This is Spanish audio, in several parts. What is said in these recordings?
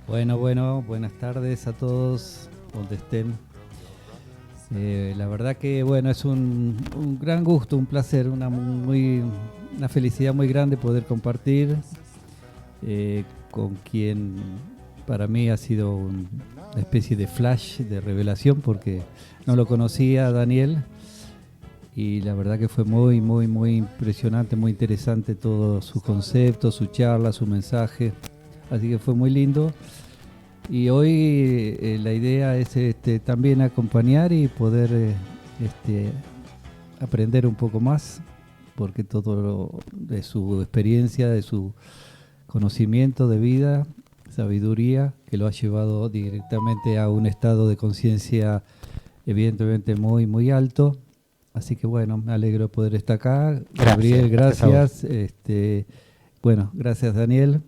Bueno, buenas tardes a todos, donde estén. La verdad que, bueno, es un gran gusto, un placer, una felicidad muy grande poder compartir con quien para mí ha sido una especie de flash, de revelación, porque no lo conocía, Daniel, y la verdad que fue muy impresionante, muy interesante todos sus conceptos, su charla, su mensaje, así que fue muy lindo. Y hoy la idea es también acompañar y poder aprender un poco más, porque de su experiencia, de su conocimiento de vida, sabiduría, que lo ha llevado directamente a un estado de conciencia evidentemente muy alto. Así que bueno, me alegro de poder estar acá. Gabriel, Gracias. gracias. Bueno, gracias Daniel.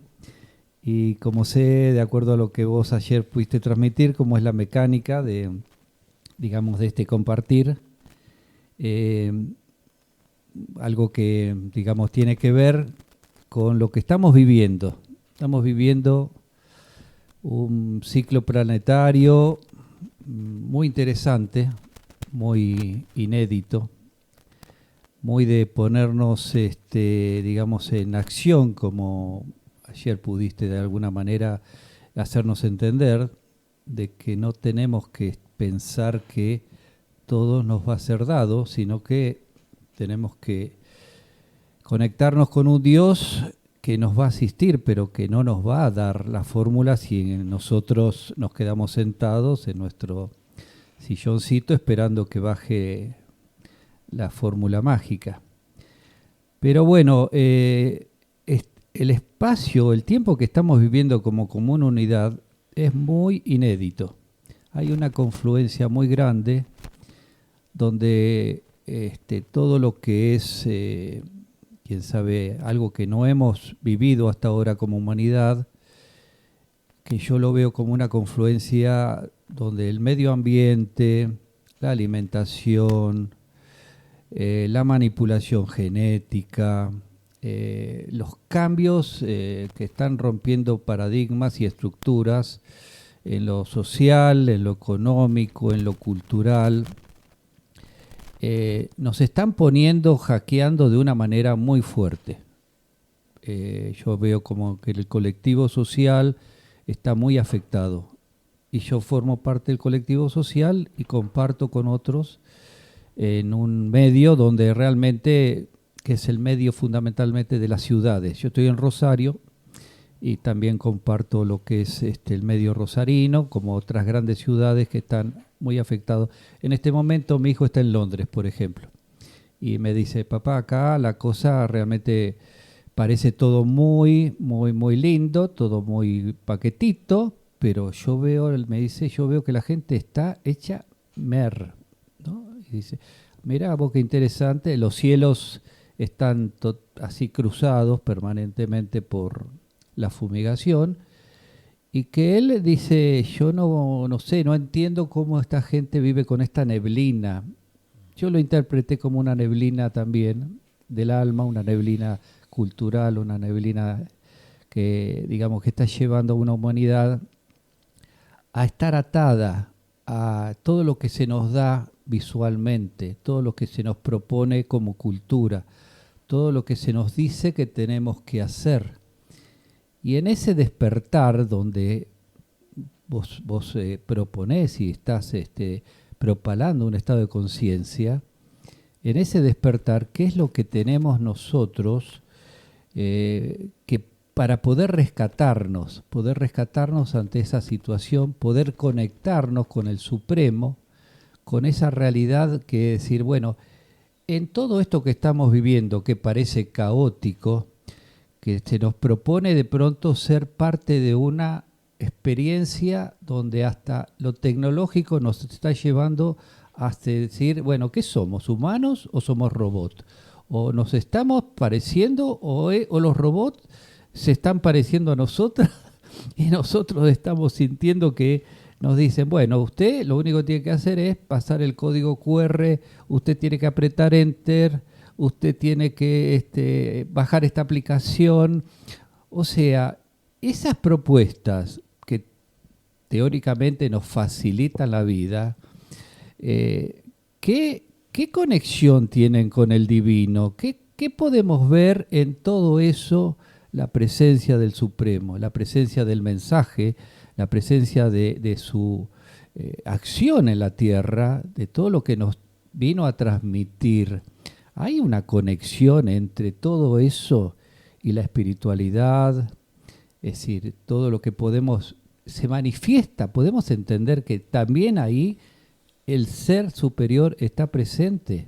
Y como sé, de acuerdo a lo que vos ayer pudiste transmitir, cómo es la mecánica digamos, de este compartir, eh, algo que, digamos, tiene que ver con lo que estamos viviendo. Estamos viviendo un ciclo planetario muy interesante, muy inédito, muy de ponernos, digamos, en acción, como ayer pudiste de alguna manera hacernos entender, de que no tenemos que pensar que todo nos va a ser dado, sino que tenemos que conectarnos con un Dios que nos va a asistir, pero que no nos va a dar la fórmula si nosotros nos quedamos sentados en nuestro silloncito esperando que baje la fórmula mágica. Pero bueno, el espacio, el tiempo que estamos viviendo como común unidad es muy inédito. Hay una confluencia muy grande donde todo lo que es, quién sabe, algo que no hemos vivido hasta ahora como humanidad, que yo lo veo como una confluencia donde el medio ambiente, la alimentación, la manipulación genética, los cambios que están rompiendo paradigmas y estructuras en lo social, en lo económico, en lo cultural, nos están poniendo, hackeando de una manera muy fuerte. Yo veo como que el colectivo social está muy afectado y yo formo parte del colectivo social y comparto con otros en un medio donde realmente, que es el medio fundamentalmente de las ciudades. Yo estoy en Rosario y también comparto lo que es el medio rosarino, como otras grandes ciudades que están muy afectados. En este momento mi hijo está en Londres, por ejemplo, y me dice, papá, acá la cosa realmente parece todo muy lindo, todo muy paquetito, pero yo veo, él me dice, yo veo que la gente está hecha mer, ¿no? Y dice, mira vos qué interesante, los cielos están así cruzados permanentemente por la fumigación, y que él dice, yo no sé, no entiendo cómo esta gente vive con esta neblina. Yo lo interpreté como una neblina también del alma, una neblina cultural, una neblina que, digamos, que está llevando a una humanidad a estar atada a todo lo que se nos da visualmente, todo lo que se nos propone como cultura, todo lo que se nos dice que tenemos que hacer. Y en ese despertar donde vos proponés y estás propalando un estado de conciencia, en ese despertar, ¿qué es lo que tenemos nosotros que para poder rescatarnos ante esa situación, poder conectarnos con el Supremo, con esa realidad que decir, bueno, en todo esto que estamos viviendo, que parece caótico, que se nos propone de pronto ser parte de una experiencia donde hasta lo tecnológico nos está llevando hasta decir, bueno, ¿qué somos? ¿Humanos o somos robots? ¿O nos estamos pareciendo o los robots se están pareciendo a nosotros y nosotros estamos sintiendo que nos dicen, bueno, usted lo único que tiene que hacer es pasar el código QR, usted tiene que apretar Enter, usted tiene que bajar esta aplicación. O sea, esas propuestas que teóricamente nos facilitan la vida, ¿qué conexión tienen con el divino? ¿Qué podemos ver en todo eso? La presencia del Supremo, la presencia del mensaje, la presencia de su acción en la tierra, de todo lo que nos vino a transmitir. ¿Hay una conexión entre todo eso y la espiritualidad? Es decir, todo lo que podemos, se manifiesta, podemos entender que también ahí el ser superior está presente.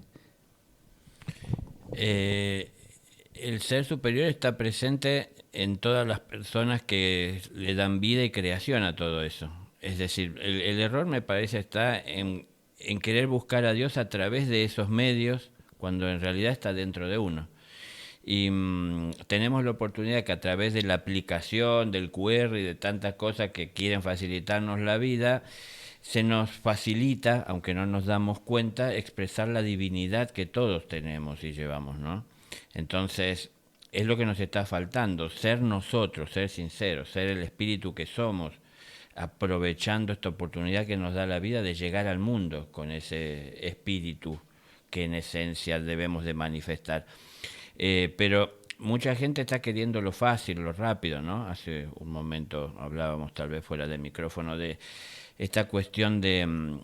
El ser superior está presente en todas las personas que le dan vida y creación a todo eso. Es decir, el error me parece está en querer buscar a Dios a través de esos medios cuando en realidad está dentro de uno. Y tenemos la oportunidad que a través de la aplicación, del QR y de tantas cosas que quieren facilitarnos la vida, se nos facilita, aunque no nos damos cuenta, expresar la divinidad que todos tenemos y llevamos, ¿no? Entonces, es lo que nos está faltando, ser nosotros, ser sinceros, ser el espíritu que somos, aprovechando esta oportunidad que nos da la vida de llegar al mundo con ese espíritu que en esencia debemos de manifestar. Pero mucha gente está queriendo lo fácil, lo rápido, ¿no? Hace un momento hablábamos tal vez fuera del micrófono de esta cuestión de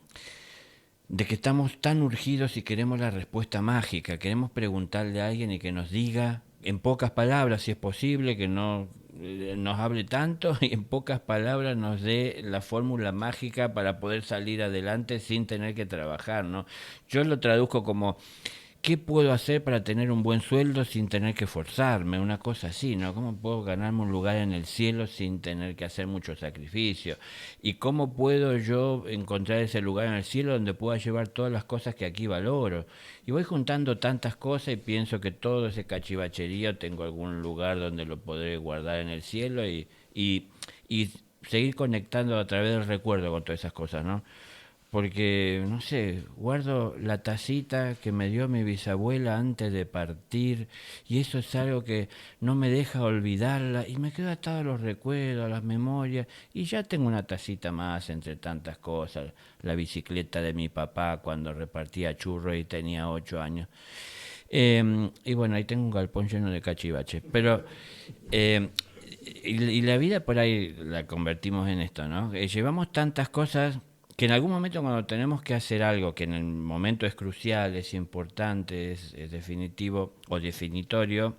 que estamos tan urgidos y queremos la respuesta mágica, queremos preguntarle a alguien y que nos diga en pocas palabras, si es posible, que no nos hable tanto y en pocas palabras nos dé la fórmula mágica para poder salir adelante sin tener que trabajar, ¿no? Yo lo traduzco como ¿qué puedo hacer para tener un buen sueldo sin tener que forzarme? Una cosa así, ¿no? ¿Cómo puedo ganarme un lugar en el cielo sin tener que hacer mucho sacrificio? ¿Y cómo puedo yo encontrar ese lugar en el cielo donde pueda llevar todas las cosas que aquí valoro? Y voy juntando tantas cosas y pienso que todo ese cachivacherío tengo algún lugar donde lo podré guardar en el cielo y seguir conectando a través del recuerdo con todas esas cosas, ¿no? Porque, no sé, guardo la tacita que me dio mi bisabuela antes de partir y eso es algo que no me deja olvidarla y me quedo atado a los recuerdos, a las memorias y ya tengo una tacita más entre tantas cosas, la bicicleta de mi papá cuando repartía churros y tenía 8 años. Y bueno, ahí tengo un galpón lleno de cachivaches, pero... eh, y la vida por ahí la convertimos en esto, ¿no? Llevamos tantas cosas que en algún momento cuando tenemos que hacer algo que en el momento es crucial, es importante, es definitivo o definitorio,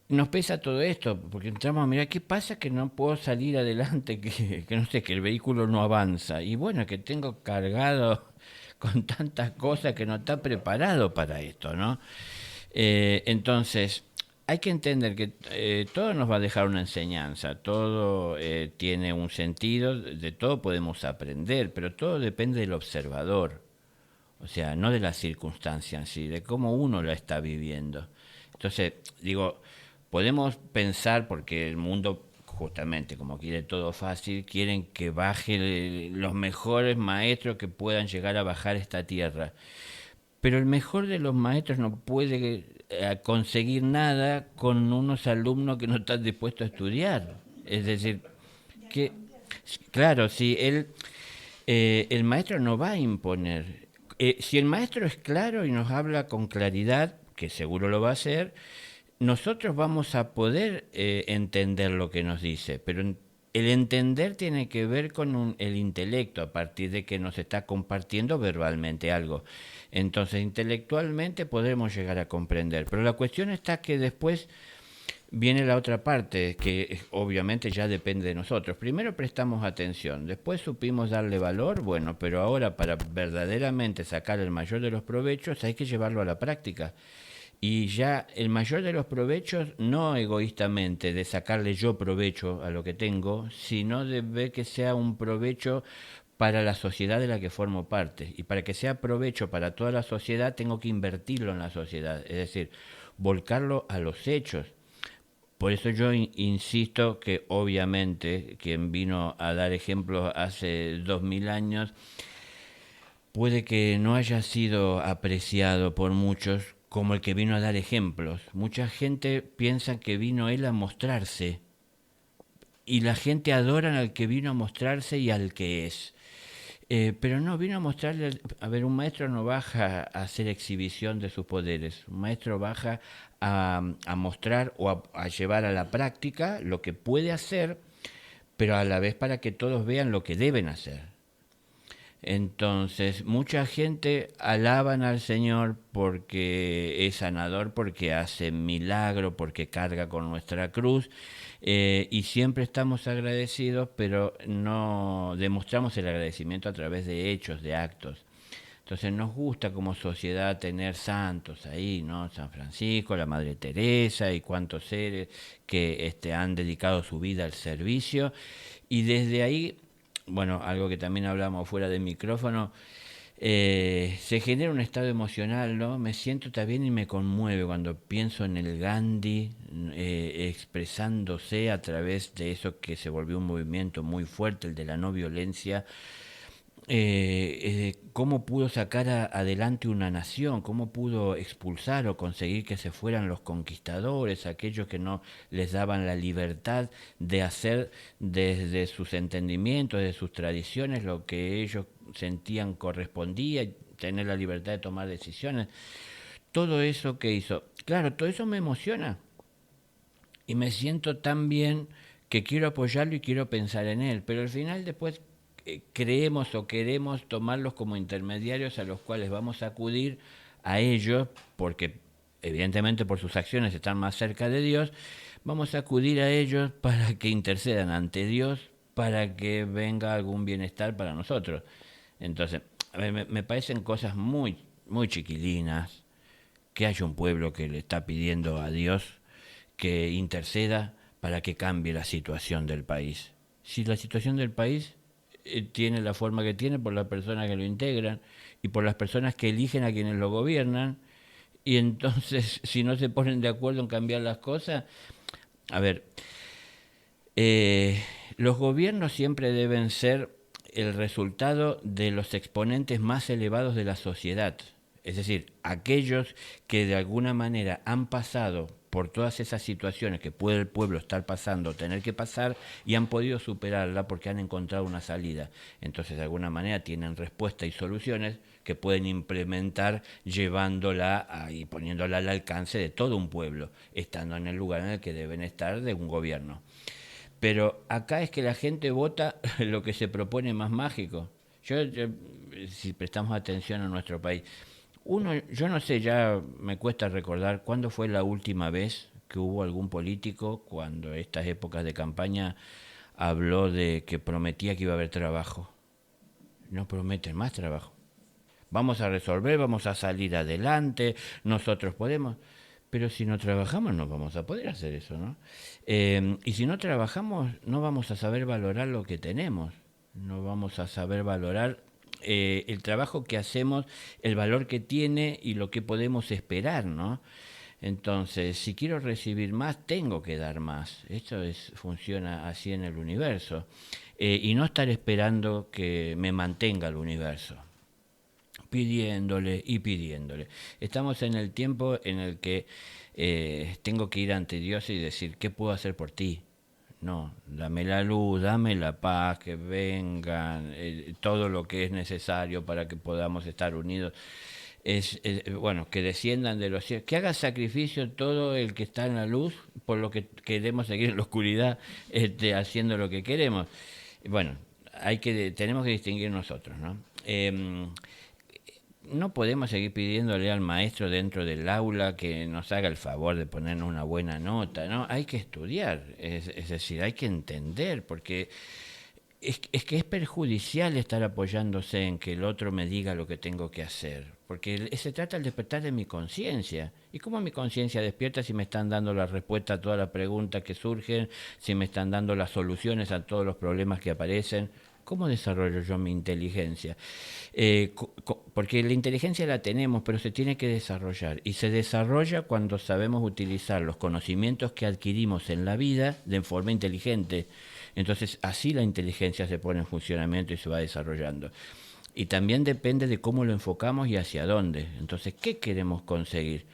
nos pesa todo esto, porque entramos a mirar qué pasa que no puedo salir adelante, que no sé, que el vehículo no avanza. Y bueno, que tengo cargado con tantas cosas que no está preparado para esto, ¿no? Entonces, hay que entender que todo nos va a dejar una enseñanza, todo tiene un sentido, de todo podemos aprender, pero todo depende del observador, o sea, no de las circunstancias en sí, de cómo uno la está viviendo. Entonces, digo, podemos pensar, porque el mundo justamente como quiere todo fácil, quieren que baje los mejores maestros que puedan llegar a bajar esta tierra. Pero el mejor de los maestros no puede conseguir nada con unos alumnos que no están dispuestos a estudiar. Es decir, que, claro, si el maestro no va a imponer. Si el maestro es claro y nos habla con claridad, que seguro lo va a hacer, nosotros vamos a poder entender lo que nos dice, pero el entender tiene que ver con el intelecto, a partir de que nos está compartiendo verbalmente algo. Entonces, intelectualmente podremos llegar a comprender, pero la cuestión está que después viene la otra parte, que obviamente ya depende de nosotros. Primero prestamos atención, después supimos darle valor, bueno, pero ahora para verdaderamente sacar el mayor de los provechos hay que llevarlo a la práctica. Y ya el mayor de los provechos, no egoístamente de sacarle yo provecho a lo que tengo, sino de ver que sea un provecho para la sociedad de la que formo parte. Y para que sea provecho para toda la sociedad, tengo que invertirlo en la sociedad, es decir, volcarlo a los hechos. Por eso yo insisto que obviamente quien vino a dar ejemplos hace 2000 años puede que no haya sido apreciado por muchos como el que vino a dar ejemplos. Mucha gente piensa que vino él a mostrarse, y la gente adora al que vino a mostrarse y al que es. Pero no, vino a mostrarle, a ver, un maestro no baja a hacer exhibición de sus poderes, un maestro baja a mostrar o a llevar a la práctica lo que puede hacer, pero a la vez para que todos vean lo que deben hacer. Entonces, mucha gente alaban al Señor porque es sanador, porque hace milagro, porque carga con nuestra cruz, y siempre estamos agradecidos, pero no demostramos el agradecimiento a través de hechos, de actos. Entonces nos gusta como sociedad tener santos ahí, ¿no? San Francisco, la Madre Teresa y cuantos seres que han dedicado su vida al servicio. Y desde ahí, bueno, algo que también hablamos fuera del micrófono, se genera un estado emocional, ¿no? Me siento también y me conmueve cuando pienso en el Gandhi expresándose a través de eso que se volvió un movimiento muy fuerte, el de la no violencia. Cómo pudo sacar adelante una nación, cómo pudo expulsar o conseguir que se fueran los conquistadores, aquellos que no les daban la libertad de hacer desde sus entendimientos, de sus tradiciones, lo que ellos sentían correspondía, y tener la libertad de tomar decisiones. Todo eso que hizo, claro, todo eso me emociona y me siento tan bien que quiero apoyarlo y quiero pensar en él, pero al final después creemos o queremos tomarlos como intermediarios a los cuales vamos a acudir a ellos, porque evidentemente por sus acciones están más cerca de Dios, vamos a acudir a ellos para que intercedan ante Dios, para que venga algún bienestar para nosotros. Entonces, a ver, me parecen cosas muy, muy chiquilinas, que haya un pueblo que le está pidiendo a Dios que interceda para que cambie la situación del país. Si la situación del país tiene la forma que tiene por las personas que lo integran y por las personas que eligen a quienes lo gobiernan, y entonces si no se ponen de acuerdo en cambiar las cosas, a ver, los gobiernos siempre deben ser el resultado de los exponentes más elevados de la sociedad, es decir, aquellos que de alguna manera han pasado por todas esas situaciones que puede el pueblo estar pasando, tener que pasar, y han podido superarla porque han encontrado una salida. Entonces, de alguna manera, tienen respuestas y soluciones que pueden implementar llevándola y poniéndola al alcance de todo un pueblo, estando en el lugar en el que deben estar de un gobierno. Pero acá es que la gente vota lo que se propone más mágico. Si prestamos atención a nuestro país, yo no sé, ya me cuesta recordar cuándo fue la última vez que hubo algún político, cuando estas épocas de campaña habló de que prometía que iba a haber trabajo. No prometen más trabajo. Vamos a resolver, vamos a salir adelante, nosotros podemos. Pero si no trabajamos no vamos a poder hacer eso, ¿no? Y si no trabajamos no vamos a saber valorar lo que tenemos, no vamos a saber valorar el trabajo que hacemos, el valor que tiene y lo que podemos esperar, ¿no? Entonces, si quiero recibir más, tengo que dar más. Esto funciona así en el universo. Y no estar esperando que me mantenga el universo, pidiéndole y pidiéndole. Estamos en el tiempo en el que tengo que ir ante Dios y decir, ¿qué puedo hacer por ti? No, dame la luz, dame la paz, que vengan, todo lo que es necesario para que podamos estar unidos. Bueno, que desciendan de los cielos, que haga sacrificio todo el que está en la luz por lo que queremos seguir en la oscuridad, haciendo lo que queremos. Bueno, tenemos que distinguir nosotros, ¿no? No podemos seguir pidiéndole al maestro dentro del aula que nos haga el favor de ponernos una buena nota, ¿no? Hay que estudiar, es decir, hay que entender, porque es que es perjudicial estar apoyándose en que el otro me diga lo que tengo que hacer, porque se trata del despertar de mi conciencia. ¿Y cómo mi conciencia despierta si me están dando la respuesta a todas las preguntas que surgen, si me están dando las soluciones a todos los problemas que aparecen? ¿Cómo desarrollo yo mi inteligencia? Porque la inteligencia la tenemos, pero se tiene que desarrollar. Y se desarrolla cuando sabemos utilizar los conocimientos que adquirimos en la vida de forma inteligente. Entonces, así la inteligencia se pone en funcionamiento y se va desarrollando. Y también depende de cómo lo enfocamos y hacia dónde. Entonces, ¿qué queremos conseguir?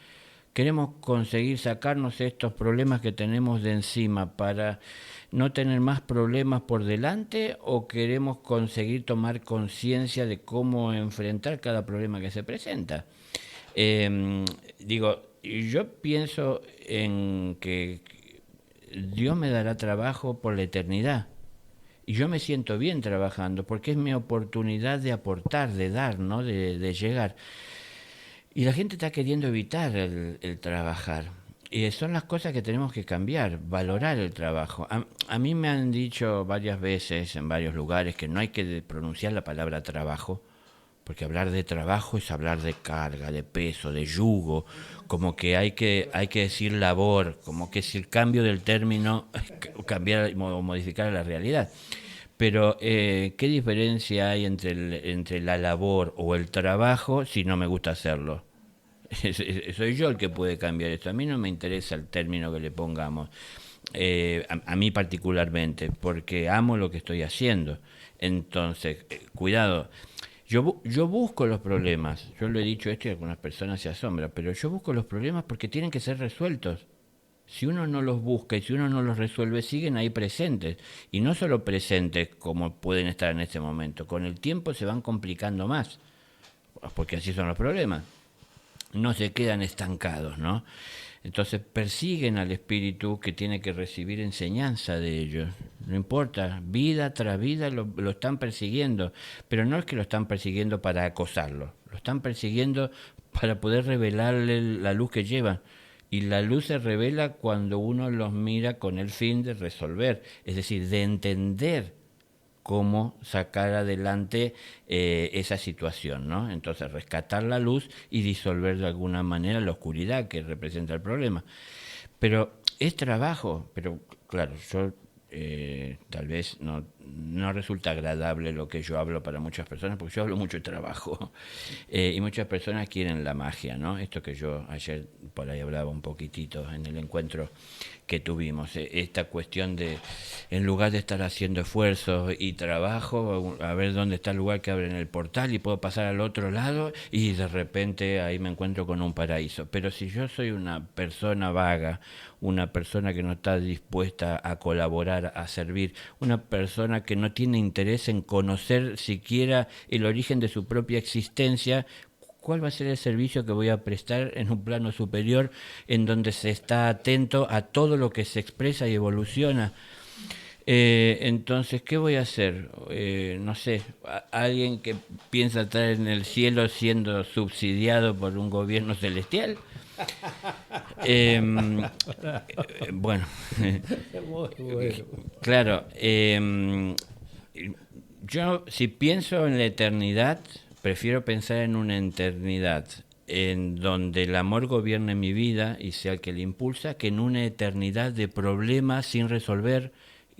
queremos conseguir sacarnos estos problemas que tenemos de encima para no tener más problemas por delante, o queremos conseguir tomar conciencia de cómo enfrentar cada problema que se presenta. Yo pienso en que Dios me dará trabajo por la eternidad. Y yo me siento bien trabajando porque es mi oportunidad de aportar, de dar, ¿no? De llegar. Y la gente está queriendo evitar el trabajar. Y son las cosas que tenemos que cambiar, valorar el trabajo. A mí me han dicho varias veces en varios lugares que no hay que pronunciar la palabra trabajo, porque hablar de trabajo es hablar de carga, de peso, de yugo, como que hay que decir labor, como que si el cambio del término cambiar o modificar la realidad. Pero, ¿qué diferencia hay entre la labor o el trabajo si no me gusta hacerlo? Soy yo el que puede cambiar esto. A mí no me interesa el término que le pongamos, a mí particularmente, porque amo lo que estoy haciendo. Entonces, cuidado. Yo busco los problemas. Yo lo he dicho esto y algunas personas se asombran, pero yo busco los problemas porque tienen que ser resueltos. Si uno no los busca y si uno no los resuelve, siguen ahí presentes. Y no solo presentes como pueden estar en este momento. Con el tiempo se van complicando más, porque así son los problemas. No se quedan estancados, ¿no? Entonces persiguen al espíritu que tiene que recibir enseñanza de ellos. No importa, vida tras vida lo están persiguiendo, pero no es que lo están persiguiendo para acosarlo, lo están persiguiendo para poder revelarle la luz que llevan. Y la luz se revela cuando uno los mira con el fin de resolver, es decir, de entender cómo sacar adelante esa situación, ¿no? Entonces, rescatar la luz y disolver de alguna manera la oscuridad que representa el problema. Pero es trabajo, pero claro, yo tal vez no resulta agradable lo que yo hablo para muchas personas, porque yo hablo mucho de trabajo, y muchas personas quieren la magia, ¿no? Esto que yo ayer por ahí hablaba un poquitito en el encuentro que tuvimos, esta cuestión de, en lugar de estar haciendo esfuerzos y trabajo, a ver dónde está el lugar que abre en el portal y puedo pasar al otro lado y de repente ahí me encuentro con un paraíso. Pero si yo soy una persona vaga, una persona que no está dispuesta a colaborar, a servir, una persona que no tiene interés en conocer siquiera el origen de su propia existencia, ¿cuál va a ser el servicio que voy a prestar en un plano superior en donde se está atento a todo lo que se expresa y evoluciona? Entonces, ¿qué voy a hacer? No sé, alguien que piensa estar en el cielo siendo subsidiado por un gobierno celestial. Bueno, claro, yo si pienso en la eternidad, prefiero pensar en una eternidad en donde el amor gobierne mi vida y sea el que le impulsa, que en una eternidad de problemas sin resolver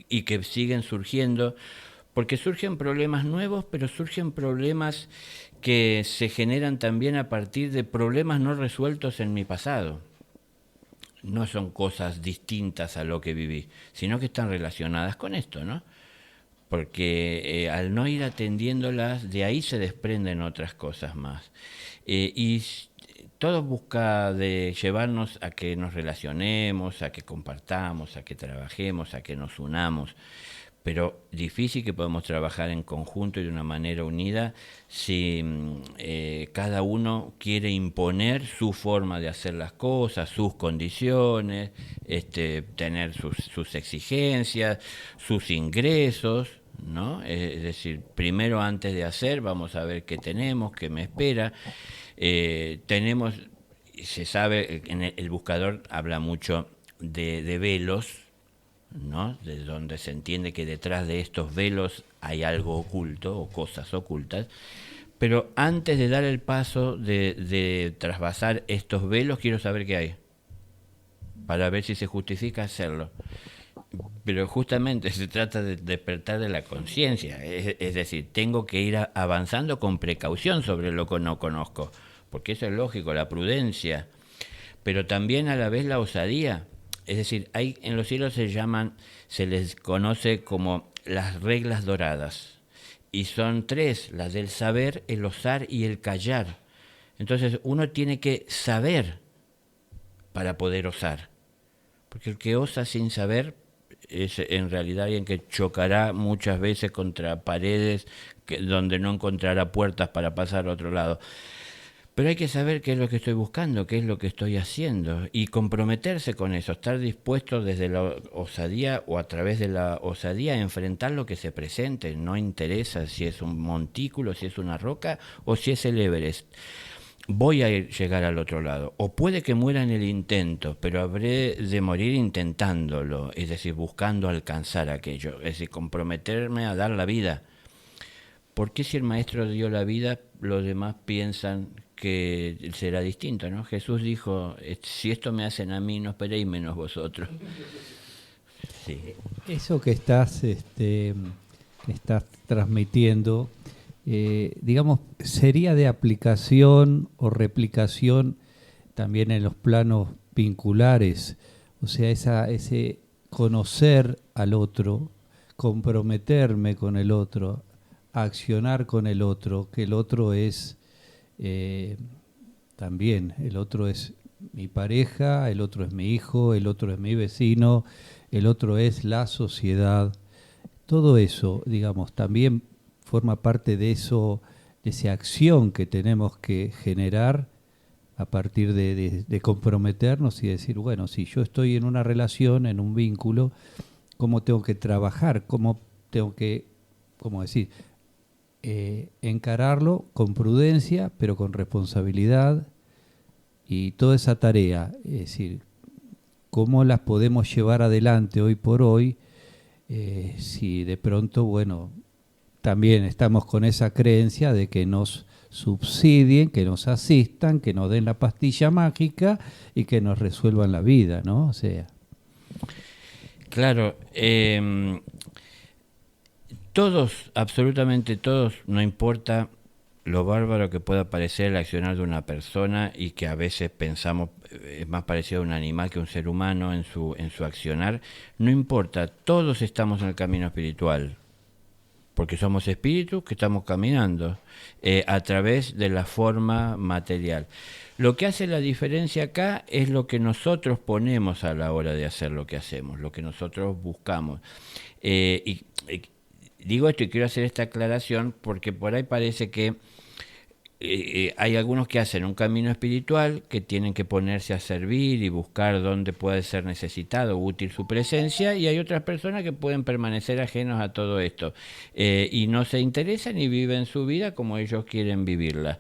y que siguen surgiendo, porque surgen problemas nuevos, pero surgen problemas que se generan también a partir de problemas no resueltos en mi pasado. No son cosas distintas a lo que viví, sino que están relacionadas con esto, ¿no? Porque al no ir atendiéndolas, de ahí se desprenden otras cosas más. Y todo busca de llevarnos a que nos relacionemos, a que compartamos, a que trabajemos, a que nos unamos. Pero difícil que podamos trabajar en conjunto y de una manera unida si cada uno quiere imponer su forma de hacer las cosas, sus condiciones, tener sus exigencias, sus ingresos, ¿no? Es decir, primero antes de hacer vamos a ver qué tenemos, qué me espera. Tenemos, se sabe, en el buscador habla mucho de velos, ¿no? De donde se entiende que detrás de estos velos hay algo oculto o cosas ocultas. Pero antes de dar el paso de trasvasar estos velos, quiero saber qué hay, para ver si se justifica hacerlo. Pero justamente se trata de despertar de la conciencia, es decir, tengo que ir avanzando con precaución sobre lo que no conozco, porque eso es lógico, la prudencia, pero también a la vez la osadía. Es decir, hay, en los cielos se les conoce como las reglas doradas, y son tres, las del saber, el osar y el callar. Entonces uno tiene que saber para poder osar. Porque el que osa sin saber es en realidad alguien que chocará muchas veces contra paredes donde no encontrará puertas para pasar a otro lado. Pero hay que saber qué es lo que estoy buscando, qué es lo que estoy haciendo y comprometerse con eso, estar dispuesto desde la osadía o a través de la osadía a enfrentar lo que se presente. No interesa si es un montículo, si es una roca o si es el Everest. Voy a llegar al otro lado. O puede que muera en el intento, pero habré de morir intentándolo, es decir, buscando alcanzar aquello, es decir, comprometerme a dar la vida. ¿Por qué si el maestro dio la vida, los demás piensan que será distinto, ¿no? Jesús dijo, si esto me hacen a mí, no esperéis menos vosotros. Sí. Eso que estás transmitiendo, digamos, sería de aplicación o replicación también en los planos vinculares, o sea, ese conocer al otro, comprometerme con el otro, accionar con el otro, que el otro es también, el otro es mi pareja, el otro es mi hijo, el otro es mi vecino, el otro es la sociedad. Todo eso, digamos, también forma parte de eso, de esa acción que tenemos que generar a partir de comprometernos y decir, bueno, si yo estoy en una relación, en un vínculo, ¿cómo tengo que trabajar? ¿Cómo tengo que, cómo decir, encararlo con prudencia, pero con responsabilidad? Y toda esa tarea, es decir, cómo las podemos llevar adelante hoy por hoy, si de pronto, bueno, también estamos con esa creencia de que nos subsidien, que nos asistan, que nos den la pastilla mágica y que nos resuelvan la vida, ¿no? O sea. Claro, todos, absolutamente todos, no importa lo bárbaro que pueda parecer el accionar de una persona y que a veces pensamos es más parecido a un animal que a un ser humano en su accionar, no importa, todos estamos en el camino espiritual, porque somos espíritus que estamos caminando a través de la forma material. Lo que hace la diferencia acá es lo que nosotros ponemos a la hora de hacer lo que hacemos, lo que nosotros buscamos. Digo esto y quiero hacer esta aclaración porque por ahí parece que hay algunos que hacen un camino espiritual, que tienen que ponerse a servir y buscar dónde puede ser necesitado, útil su presencia, y hay otras personas que pueden permanecer ajenos a todo esto y no se interesan y viven su vida como ellos quieren vivirla.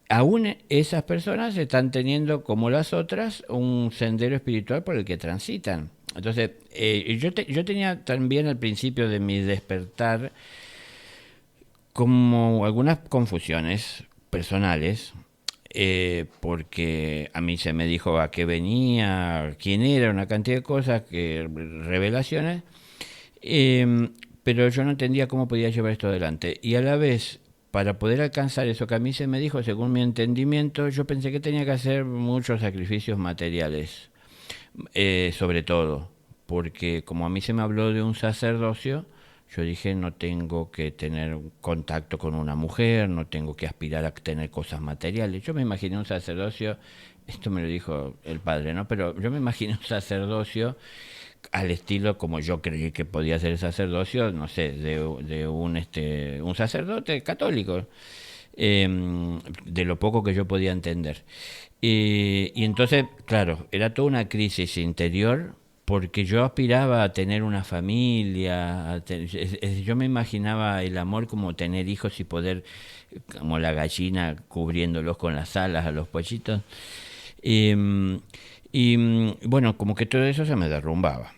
Aún esas personas están teniendo, como las otras, un sendero espiritual por el que transitan. Entonces, yo tenía también al principio de mi despertar como algunas confusiones personales, porque a mí se me dijo a qué venía, quién era, una cantidad de cosas, revelaciones, pero yo no entendía cómo podía llevar esto adelante. Y a la vez, para poder alcanzar eso que a mí se me dijo, según mi entendimiento, yo pensé que tenía que hacer muchos sacrificios materiales, sobre todo, porque como a mí se me habló de un sacerdocio, yo dije, no tengo que tener contacto con una mujer, no tengo que aspirar a tener cosas materiales. Yo me imaginé un sacerdocio, esto me lo dijo el padre, ¿no? Pero yo me imaginé un sacerdocio al estilo como yo creí que podía ser el sacerdocio, no sé, de un sacerdote católico, de lo poco que yo podía entender. Y entonces, claro, era toda una crisis interior, porque yo aspiraba a tener una familia, yo me imaginaba el amor como tener hijos y poder, como la gallina cubriéndolos con las alas a los pollitos. Bueno, como que todo eso se me derrumbaba,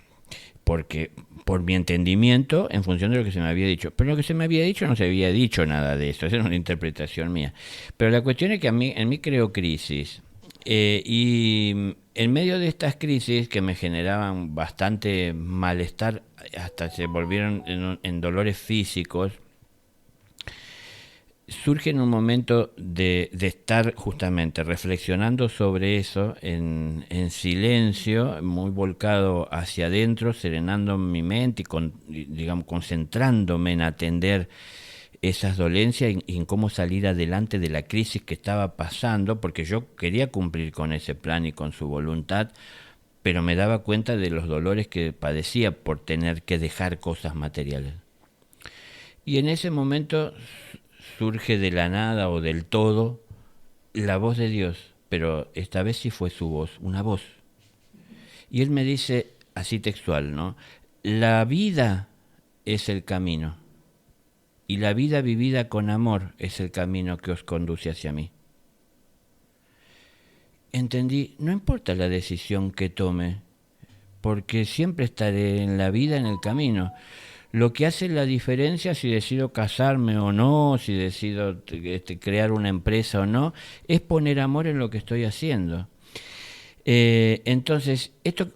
porque por mi entendimiento, en función de lo que se me había dicho. Pero lo que se me había dicho no se había dicho nada de eso, esa era una interpretación mía. Pero la cuestión es que en mí creó crisis. Y en medio de estas crisis que me generaban bastante malestar, hasta se volvieron en dolores físicos, surge en un momento de estar justamente reflexionando sobre eso en silencio, muy volcado hacia adentro, serenando mi mente y digamos, concentrándome en atender esas dolencias y en cómo salir adelante de la crisis que estaba pasando, porque yo quería cumplir con ese plan y con su voluntad, pero me daba cuenta de los dolores que padecía por tener que dejar cosas materiales. Y en ese momento surge de la nada o del todo la voz de Dios, pero esta vez sí fue su voz, una voz. Y él me dice, así textual, ¿no? La vida es el camino, y la vida vivida con amor es el camino que os conduce hacia mí. Entendí, no importa la decisión que tome, porque siempre estaré en la vida, en el camino. Lo que hace la diferencia si decido casarme o no, si decido crear una empresa o no, es poner amor en lo que estoy haciendo. Entonces, esto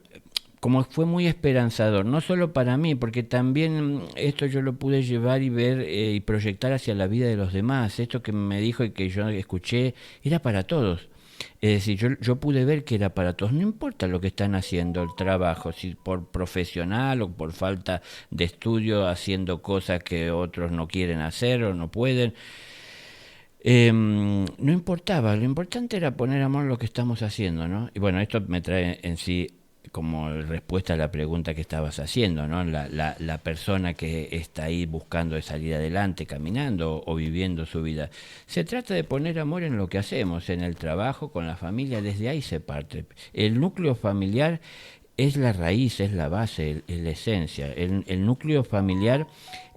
como fue muy esperanzador, no solo para mí, porque también esto yo lo pude llevar y ver y proyectar hacia la vida de los demás. Esto que me dijo y que yo escuché era para todos. Es decir, yo pude ver que era para todos, no importa lo que están haciendo, el trabajo, si por profesional o por falta de estudio, haciendo cosas que otros no quieren hacer o no pueden. No importaba, lo importante era poner amor a lo que estamos haciendo, ¿no? Y bueno, esto me trae en sí como respuesta a la pregunta que estabas haciendo, ¿no? La persona que está ahí buscando de salir adelante, caminando o viviendo su vida. Se trata de poner amor en lo que hacemos, en el trabajo, con la familia, desde ahí se parte. El núcleo familiar es la raíz, es la base, es la esencia. El núcleo familiar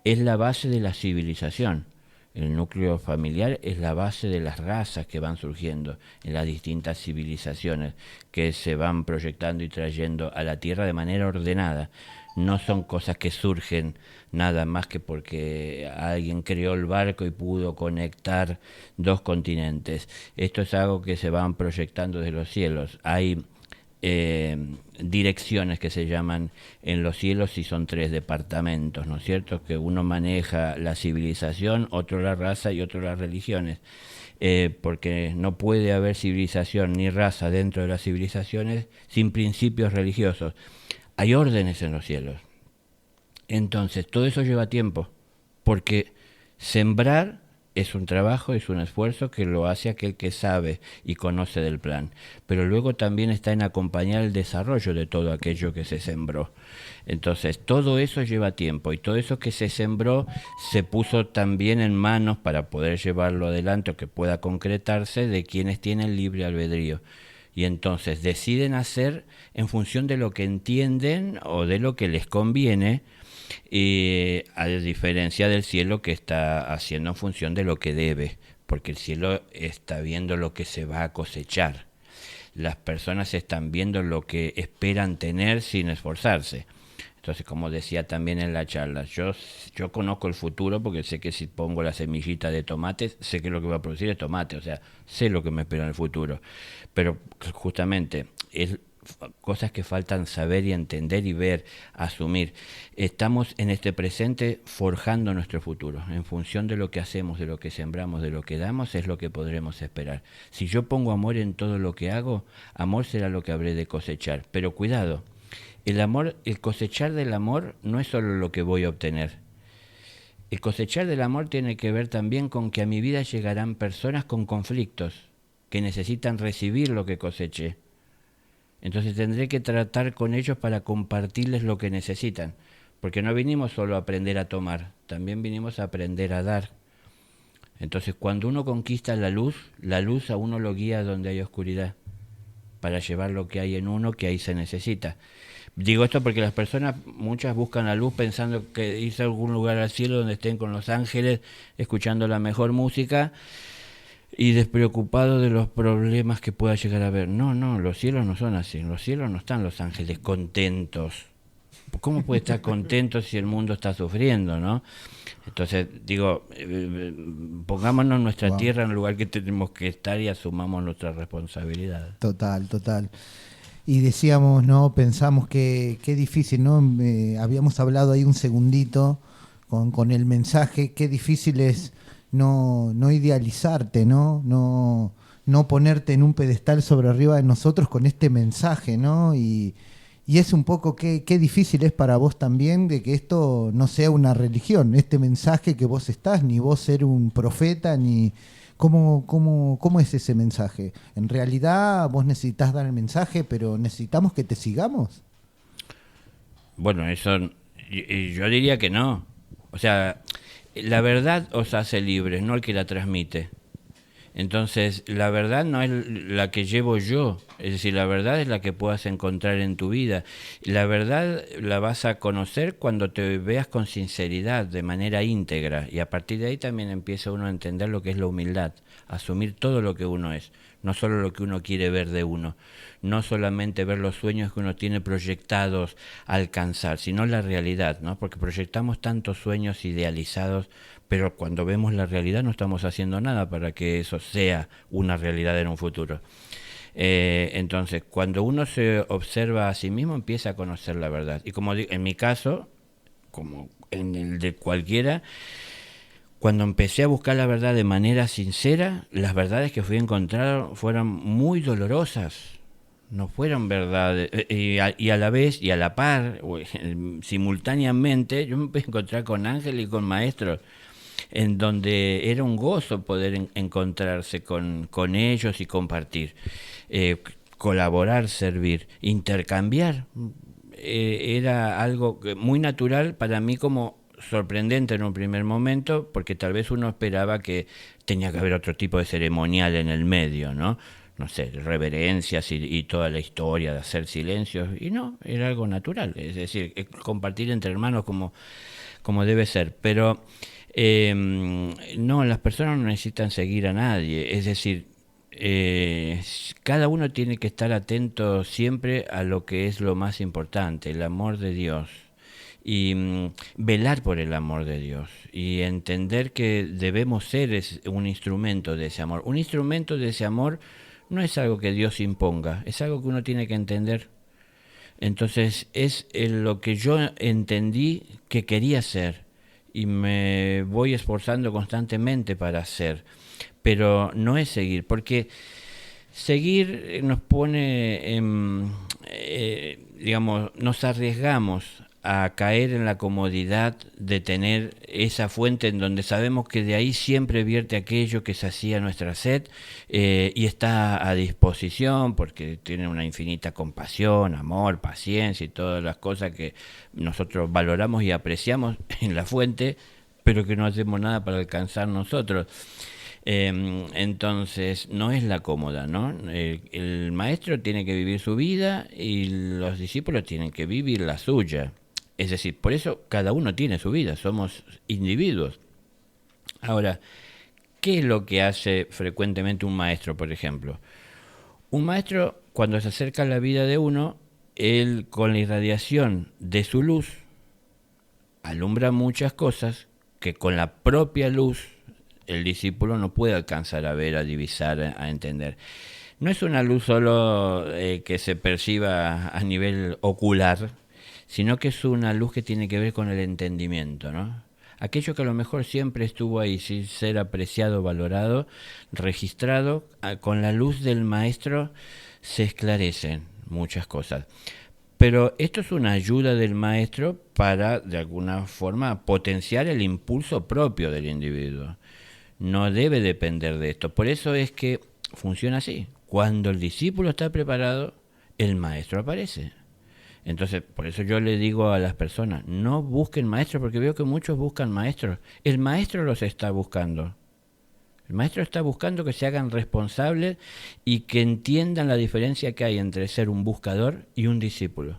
es la base de la civilización. El núcleo familiar es la base de las razas que van surgiendo en las distintas civilizaciones que se van proyectando y trayendo a la Tierra de manera ordenada. No son cosas que surgen nada más que porque alguien creó el barco y pudo conectar dos continentes. Esto es algo que se van proyectando desde los cielos. Hay direcciones que se llaman en los cielos y son 3 departamentos, ¿no es cierto? Que uno maneja la civilización, otro la raza y otro las religiones. Porque no puede haber civilización ni raza dentro de las civilizaciones sin principios religiosos. Hay órdenes en los cielos. Entonces, todo eso lleva tiempo, porque sembrar es un trabajo, es un esfuerzo que lo hace aquel que sabe y conoce del plan. Pero luego también está en acompañar el desarrollo de todo aquello que se sembró. Entonces, todo eso lleva tiempo y todo eso que se sembró se puso también en manos para poder llevarlo adelante o que pueda concretarse de quienes tienen libre albedrío. Y entonces deciden hacer en función de lo que entienden o de lo que les conviene, a diferencia del cielo que está haciendo en función de lo que debe, porque el cielo está viendo lo que se va a cosechar. Las personas están viendo lo que esperan tener sin esforzarse. Entonces, como decía también en la charla, yo conozco el futuro porque sé que si pongo la semillita de tomates, sé que lo que va a producir es tomate, o sea, sé lo que me espera en el futuro. Pero justamente es cosas que faltan saber y entender y ver, asumir. Estamos en este presente forjando nuestro futuro. En función de lo que hacemos, de lo que sembramos, de lo que damos, es lo que podremos esperar. Si yo pongo amor en todo lo que hago, amor será lo que habré de cosechar. Pero cuidado, el amor, el cosechar del amor no es solo lo que voy a obtener. El cosechar del amor tiene que ver también con que a mi vida llegarán personas con conflictos que necesitan recibir lo que coseché. Entonces tendré que tratar con ellos para compartirles lo que necesitan, porque no vinimos solo a aprender a tomar, también vinimos a aprender a dar. Entonces cuando uno conquista la luz a uno lo guía donde hay oscuridad, para llevar lo que hay en uno, que ahí se necesita. Digo esto porque las personas, muchas buscan la luz pensando que irse a algún lugar al cielo donde estén con los ángeles, escuchando la mejor música, y despreocupado de los problemas que pueda llegar a haber. No, los cielos no son así. En los cielos no están los ángeles contentos. ¿Cómo puede estar contento si el mundo está sufriendo, no? Entonces, digo, pongámonos nuestra tierra en el lugar que tenemos que estar y asumamos nuestra responsabilidad. Total. Y decíamos, ¿no? Pensamos que qué difícil, ¿no? Habíamos hablado ahí un segundito con el mensaje, qué difícil es no idealizarte, no ponerte en un pedestal sobre arriba de nosotros con este mensaje, ¿no? Y Y es un poco qué difícil es para vos también de que esto no sea una religión, este mensaje que vos estás, ni vos ser un profeta, ni cómo es ese mensaje. En realidad vos necesitas dar el mensaje, pero necesitamos que te sigamos. Bueno, eso yo diría que no. O sea, la verdad os hace libres, no el que la transmite. Entonces, la verdad no es la que llevo yo, es decir, la verdad es la que puedas encontrar en tu vida. La verdad la vas a conocer cuando te veas con sinceridad, de manera íntegra, y a partir de ahí también empieza uno a entender lo que es la humildad, asumir todo lo que uno es, no solo lo que uno quiere ver de uno, no solamente ver los sueños que uno tiene proyectados a alcanzar, sino la realidad, ¿no? Porque proyectamos tantos sueños idealizados, pero cuando vemos la realidad no estamos haciendo nada para que eso sea una realidad en un futuro. Entonces, cuando uno se observa a sí mismo, empieza a conocer la verdad. Y como digo, en mi caso, como en el de cualquiera, cuando empecé a buscar la verdad de manera sincera, las verdades que fui a encontrar fueron muy dolorosas. No fueron verdades. Y a la vez, y a la par, simultáneamente, yo me pude encontrar con ángeles y con maestros en donde era un gozo poder encontrarse con ellos y compartir, colaborar, servir, intercambiar. Era algo muy natural para mí, como sorprendente en un primer momento, porque tal vez uno esperaba que tenía que haber otro tipo de ceremonial en el medio, ¿no? No sé, reverencias y toda la historia de hacer silencios, y no, era algo natural, es decir, compartir entre hermanos como debe ser, pero no, las personas no necesitan seguir a nadie, es decir, cada uno tiene que estar atento siempre a lo que es lo más importante, el amor de Dios, y velar por el amor de Dios, y entender que debemos ser un instrumento de ese amor. Un instrumento de ese amor no es algo que Dios imponga, es algo que uno tiene que entender. Entonces es lo que yo entendí que quería ser, y me voy esforzando constantemente para hacer, pero no es seguir, porque seguir nos pone digamos, nos arriesgamos a caer en la comodidad de tener esa fuente en donde sabemos que de ahí siempre vierte aquello que sacia nuestra sed, y está a disposición porque tiene una infinita compasión, amor, paciencia y todas las cosas que nosotros valoramos y apreciamos en la fuente, pero que no hacemos nada para alcanzar nosotros. Entonces no es la cómoda, ¿no? El maestro tiene que vivir su vida y los discípulos tienen que vivir la suya. Es decir, por eso cada uno tiene su vida, somos individuos. Ahora, ¿qué es lo que hace frecuentemente un maestro, por ejemplo? Un maestro, cuando se acerca a la vida de uno, él con la irradiación de su luz alumbra muchas cosas que con la propia luz el discípulo no puede alcanzar a ver, a divisar, a entender. No es una luz solo que se perciba a nivel ocular, sino que es una luz que tiene que ver con el entendimiento, ¿no? Aquello que a lo mejor siempre estuvo ahí sin ser apreciado, valorado, registrado, con la luz del maestro se esclarecen muchas cosas. Pero esto es una ayuda del maestro para, de alguna forma, potenciar el impulso propio del individuo. No debe depender de esto. Por eso es que funciona así. Cuando el discípulo está preparado, el maestro aparece. Entonces, por eso yo le digo a las personas, no busquen maestros, porque veo que muchos buscan maestros. El maestro los está buscando. El maestro está buscando que se hagan responsables y que entiendan la diferencia que hay entre ser un buscador y un discípulo.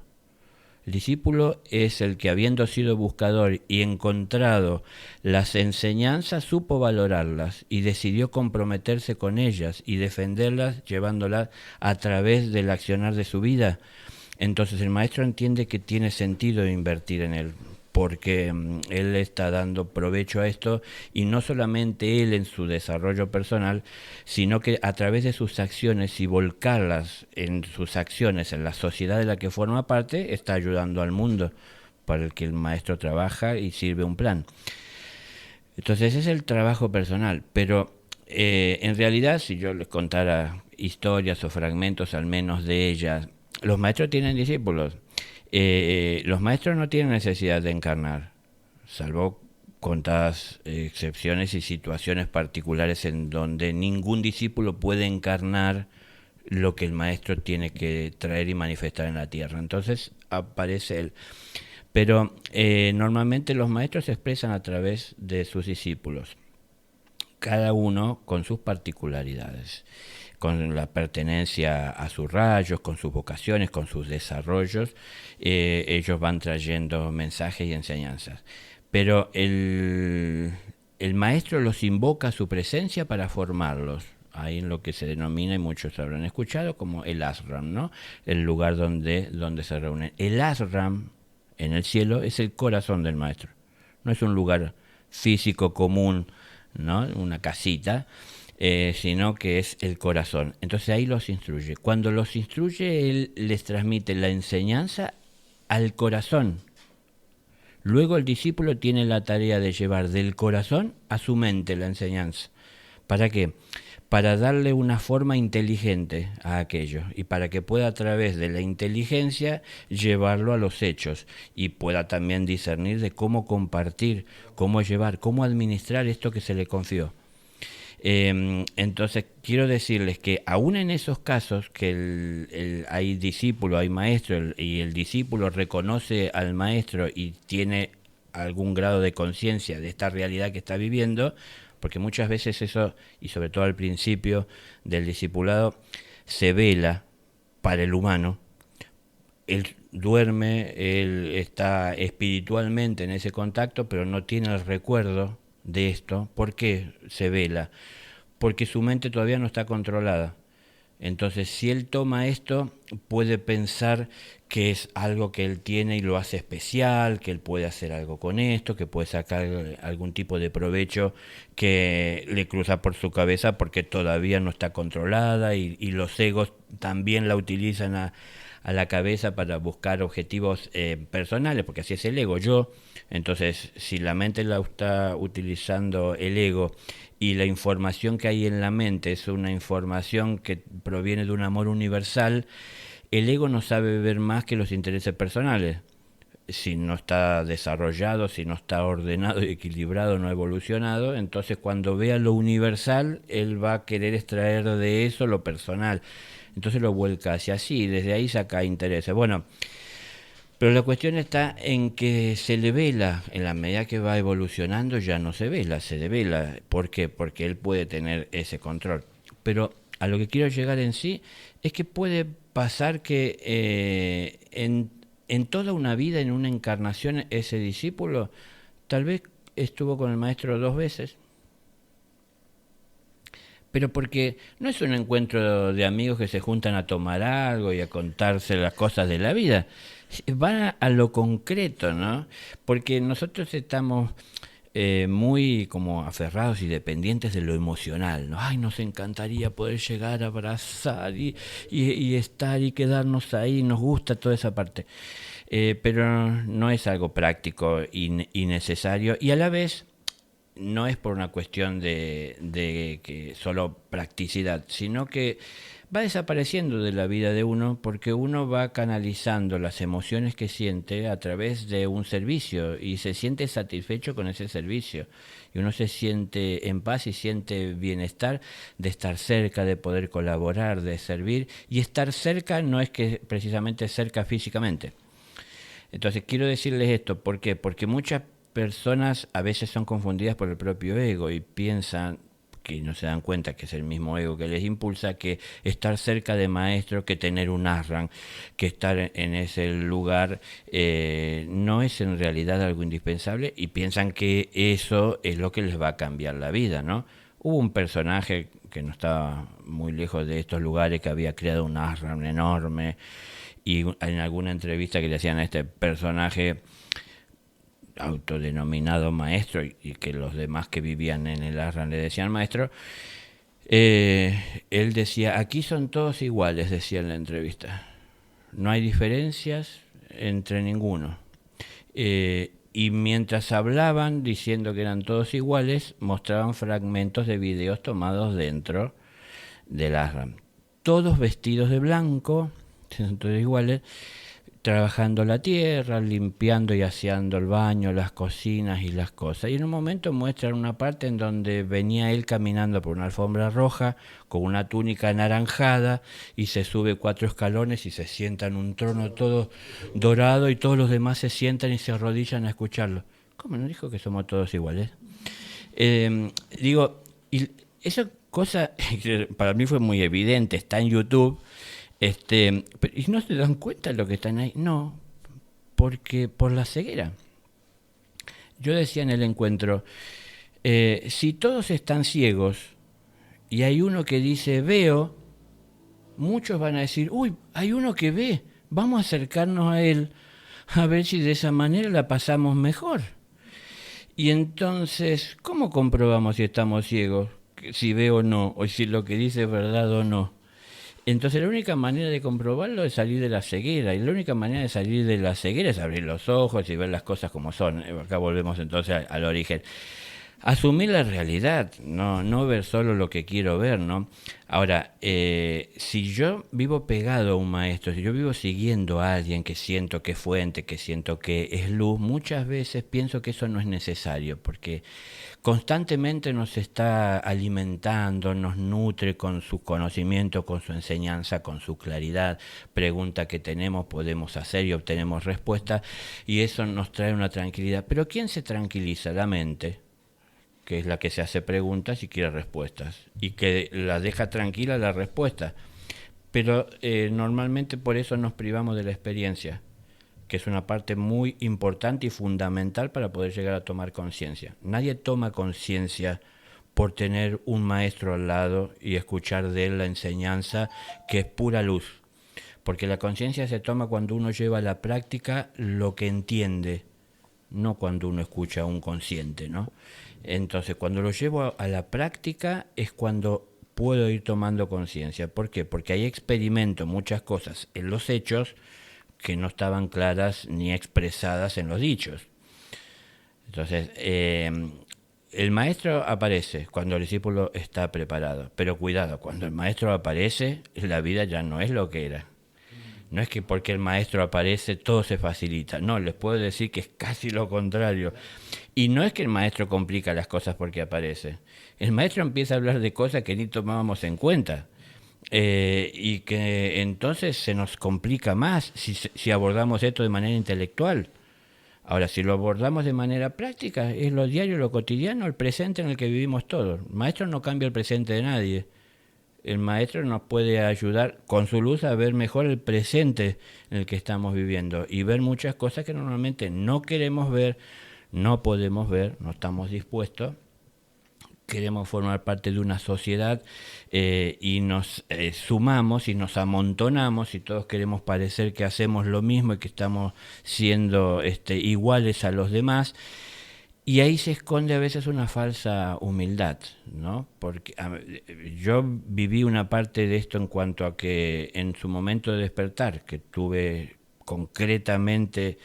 El discípulo es el que, habiendo sido buscador y encontrado las enseñanzas, supo valorarlas y decidió comprometerse con ellas y defenderlas, llevándolas a través del accionar de su vida. Entonces el maestro entiende que tiene sentido invertir en él, porque él está dando provecho a esto, y no solamente él en su desarrollo personal, sino que a través de sus acciones y volcarlas en sus acciones en la sociedad de la que forma parte, está ayudando al mundo para el que el maestro trabaja y sirve un plan. Entonces ese es el trabajo personal, pero en realidad, si yo les contara historias o fragmentos al menos de ellas, los maestros tienen discípulos. Los maestros no tienen necesidad de encarnar, salvo contadas excepciones y situaciones particulares en donde ningún discípulo puede encarnar lo que el maestro tiene que traer y manifestar en la tierra. Entonces aparece él. Pero normalmente los maestros se expresan a través de sus discípulos, cada uno con sus particularidades, con la pertenencia a sus rayos, con sus vocaciones, con sus desarrollos. Ellos van trayendo mensajes y enseñanzas. Pero el maestro los invoca a su presencia para formarlos. Ahí en lo que se denomina, y muchos habrán escuchado, como el ashram, ¿no? El lugar donde se reúnen. El ashram en el cielo es el corazón del maestro. No es un lugar físico común, ¿no? Una casita, sino que es el corazón. Entonces ahí los instruye. Cuando los instruye, él les transmite la enseñanza al corazón. Luego el discípulo tiene la tarea de llevar del corazón a su mente la enseñanza. ¿Para qué? Para darle una forma inteligente a aquello y para que pueda a través de la inteligencia llevarlo a los hechos y pueda también discernir de cómo compartir, cómo llevar, cómo administrar esto que se le confió. Entonces quiero decirles que aún en esos casos que hay discípulo, hay maestro y el discípulo reconoce al maestro y tiene algún grado de conciencia de esta realidad que está viviendo, porque muchas veces eso, y sobre todo al principio del discipulado, se vela para el humano. Él duerme, él está espiritualmente en ese contacto, pero no tiene el recuerdo de esto. ¿Por qué se vela? Porque su mente todavía no está controlada. Entonces, si él toma esto, puede pensar que es algo que él tiene y lo hace especial, que él puede hacer algo con esto, que puede sacar algún tipo de provecho que le cruza por su cabeza porque todavía no está controlada y los egos también la utilizan a la cabeza para buscar objetivos personales, porque así es el ego, yo. Entonces, si la mente la está utilizando el ego y la información que hay en la mente es una información que proviene de un amor universal, el ego no sabe ver más que los intereses personales. Si no está desarrollado, si no está ordenado y equilibrado, no evolucionado, entonces cuando vea lo universal, él va a querer extraer de eso lo personal. Entonces lo vuelca hacia así, y desde ahí saca intereses. Bueno, pero la cuestión está en que se le vela, en la medida que va evolucionando ya no se vela, se devela. ¿Por qué? Porque él puede tener ese control. Pero a lo que quiero llegar en sí es que puede pasar que en toda una vida, en una encarnación, ese discípulo tal vez estuvo con el maestro 2 veces. Pero porque no es un encuentro de amigos que se juntan a tomar algo y a contarse las cosas de la vida. Van a lo concreto, ¿no? Porque nosotros estamos muy como aferrados y dependientes de lo emocional, ¿no? Ay, nos encantaría poder llegar a abrazar y estar y quedarnos ahí, nos gusta toda esa parte. Pero no es algo práctico y necesario, y a la vez no es por una cuestión de que solo practicidad, sino que va desapareciendo de la vida de uno porque uno va canalizando las emociones que siente a través de un servicio y se siente satisfecho con ese servicio. Y uno se siente en paz y siente bienestar de estar cerca, de poder colaborar, de servir. Y estar cerca no es que precisamente cerca físicamente. Entonces quiero decirles esto, ¿por qué? Porque muchas personas a veces son confundidas por el propio ego y piensan que no se dan cuenta que es el mismo ego que les impulsa, que estar cerca de maestro, que tener un ashram, que estar en ese lugar no es en realidad algo indispensable, y piensan que eso es lo que les va a cambiar la vida, ¿no? Hubo un personaje que no estaba muy lejos de estos lugares que había creado un ashram enorme, y en alguna entrevista que le hacían a este personaje autodenominado maestro y que los demás que vivían en el ashram le decían maestro, él decía, aquí son todos iguales, decía en la entrevista, no hay diferencias entre ninguno. Y mientras hablaban diciendo que eran todos iguales, mostraban fragmentos de videos tomados dentro del ashram, todos vestidos de blanco, son todos iguales, trabajando la tierra, limpiando y aseando el baño, las cocinas y las cosas. Y en un momento muestran una parte en donde venía él caminando por una alfombra roja con una túnica anaranjada y se sube 4 escalones y se sienta en un trono todo dorado y todos los demás se sientan y se arrodillan a escucharlo. ¿Cómo no dijo que somos todos iguales? Digo, y esa cosa para mí fue muy evidente, está en YouTube. ¿Y no se dan cuenta de lo que están ahí? No, porque por la ceguera. Yo decía en el encuentro, si todos están ciegos y hay uno que dice veo, muchos van a decir, uy, hay uno que ve, vamos a acercarnos a él a ver si de esa manera la pasamos mejor. Y entonces, ¿cómo comprobamos si estamos ciegos? Si veo o no, o si lo que dice es verdad o no. Entonces la única manera de comprobarlo es salir de la ceguera, y la única manera de salir de la ceguera es abrir los ojos y ver las cosas como son. Acá volvemos entonces al origen. Asumir la realidad, no ver solo lo que quiero ver, ¿no? Ahora, si yo vivo pegado a un maestro, si yo vivo siguiendo a alguien que siento que es fuente, que siento que es luz, muchas veces pienso que eso no es necesario, porque constantemente nos está alimentando, nos nutre con su conocimiento, con su enseñanza, con su claridad. Pregunta que tenemos, podemos hacer y obtenemos respuesta, y eso nos trae una tranquilidad. Pero ¿quién se tranquiliza? La mente, que es la que se hace preguntas y quiere respuestas, y que la deja tranquila la respuesta. Pero normalmente por eso nos privamos de la experiencia, que es una parte muy importante y fundamental para poder llegar a tomar conciencia. Nadie toma conciencia por tener un maestro al lado y escuchar de él la enseñanza, que es pura luz. Porque la conciencia se toma cuando uno lleva a la práctica lo que entiende, no cuando uno escucha a un consciente, ¿no? Entonces, cuando lo llevo a la práctica es cuando puedo ir tomando conciencia. ¿Por qué? Porque ahí experimento muchas cosas en los hechos que no estaban claras ni expresadas en los dichos. Entonces, el maestro aparece cuando el discípulo está preparado. Pero cuidado, cuando el maestro aparece, la vida ya no es lo que era. No es que porque el maestro aparece todo se facilita. No, les puedo decir que es casi lo contrario. Y no es que el maestro complica las cosas porque aparece. El maestro empieza a hablar de cosas que ni tomábamos en cuenta. Y que entonces se nos complica más si abordamos esto de manera intelectual. Ahora, si lo abordamos de manera práctica, es lo diario, lo cotidiano, el presente en el que vivimos todos. El maestro no cambia el presente de nadie. El maestro nos puede ayudar con su luz a ver mejor el presente en el que estamos viviendo y ver muchas cosas que normalmente no queremos ver, no podemos ver, no estamos dispuestos. Queremos formar parte de una sociedad y nos sumamos y nos amontonamos y todos queremos parecer que hacemos lo mismo y que estamos siendo iguales a los demás. Y ahí se esconde a veces una falsa humildad, ¿no? Porque yo viví una parte de esto en cuanto a que en su momento de despertar, que tuve concretamente,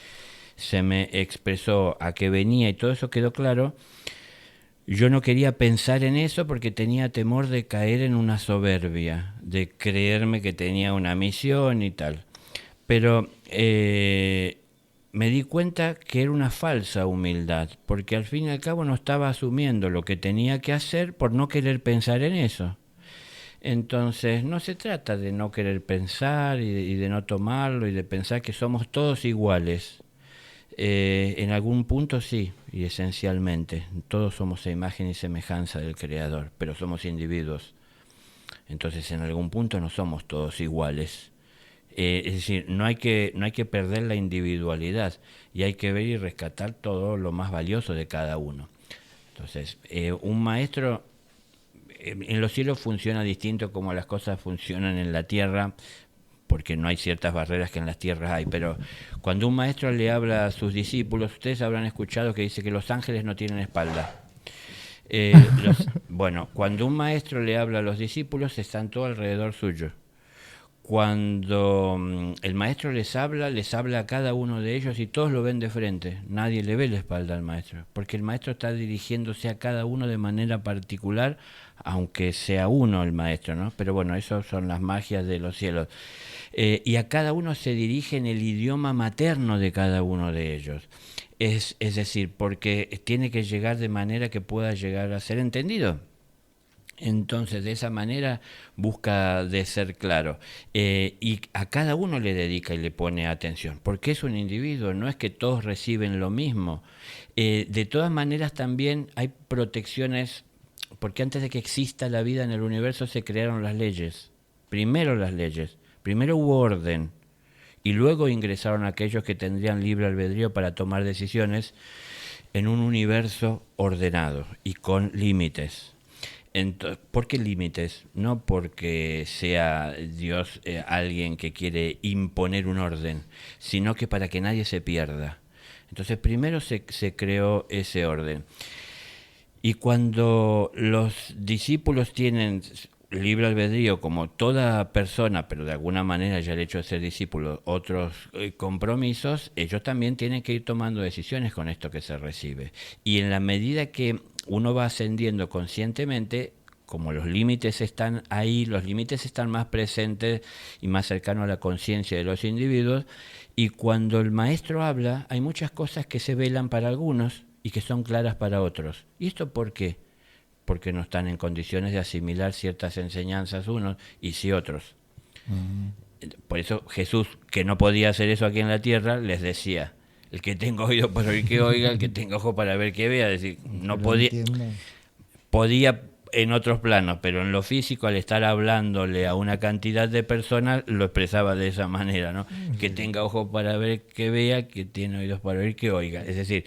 se me expresó a qué venía y todo eso quedó claro. Yo no quería pensar en eso porque tenía temor de caer en una soberbia, de creerme que tenía una misión y tal. Pero me di cuenta que era una falsa humildad, porque al fin y al cabo no estaba asumiendo lo que tenía que hacer por no querer pensar en eso. Entonces no se trata de no querer pensar y de no tomarlo y de pensar que somos todos iguales. En algún punto sí, y esencialmente, todos somos a imagen y semejanza del Creador, pero somos individuos. Entonces en algún punto no somos todos iguales. Es decir, no hay que perder la individualidad y hay que ver y rescatar todo lo más valioso de cada uno. Entonces, un maestro en los cielos funciona distinto como las cosas funcionan en la tierra, porque no hay ciertas barreras que en las tierras hay, pero cuando un maestro le habla a sus discípulos, ustedes habrán escuchado que dice que los ángeles no tienen espalda. Bueno, cuando un maestro le habla a los discípulos, están todos alrededor suyo. Cuando el maestro les habla a cada uno de ellos y todos lo ven de frente. Nadie le ve la espalda al maestro, porque el maestro está dirigiéndose a cada uno de manera particular, aunque sea uno el maestro, ¿no? Pero bueno, eso son las magias de los cielos. Y a cada uno se dirige en el idioma materno de cada uno de ellos. Es decir, porque tiene que llegar de manera que pueda llegar a ser entendido. Entonces, de esa manera busca de ser claro. Y a cada uno le dedica y le pone atención, porque es un individuo, no es que todos reciben lo mismo. De todas maneras, también hay protecciones, porque antes de que exista la vida en el universo se crearon las leyes. Primero las leyes, primero hubo orden, y luego ingresaron aquellos que tendrían libre albedrío para tomar decisiones en un universo ordenado y con límites. ¿Por qué límites? No porque sea Dios alguien que quiere imponer un orden, sino que para que nadie se pierda. Entonces primero se creó ese orden. Y cuando los discípulos tienen libre albedrío, como toda persona, pero de alguna manera ya el hecho de ser discípulo, otros compromisos, ellos también tienen que ir tomando decisiones con esto que se recibe. Y en la medida que uno va ascendiendo conscientemente, como los límites están ahí, los límites están más presentes y más cercanos a la conciencia de los individuos, y cuando el maestro habla, hay muchas cosas que se velan para algunos y que son claras para otros. ¿Y esto por qué? Porque no están en condiciones de asimilar ciertas enseñanzas unos y sí otros. Por eso Jesús, que no podía hacer eso aquí en la tierra, les decía: el que tenga oído para oír que oiga, el que tenga ojo para ver que vea. Es decir, no podía en otros planos, pero en lo físico, al estar hablándole a una cantidad de personas, lo expresaba de esa manera, ¿no? Que tenga ojo para ver que vea, que tiene oídos para oír que oiga. Es decir,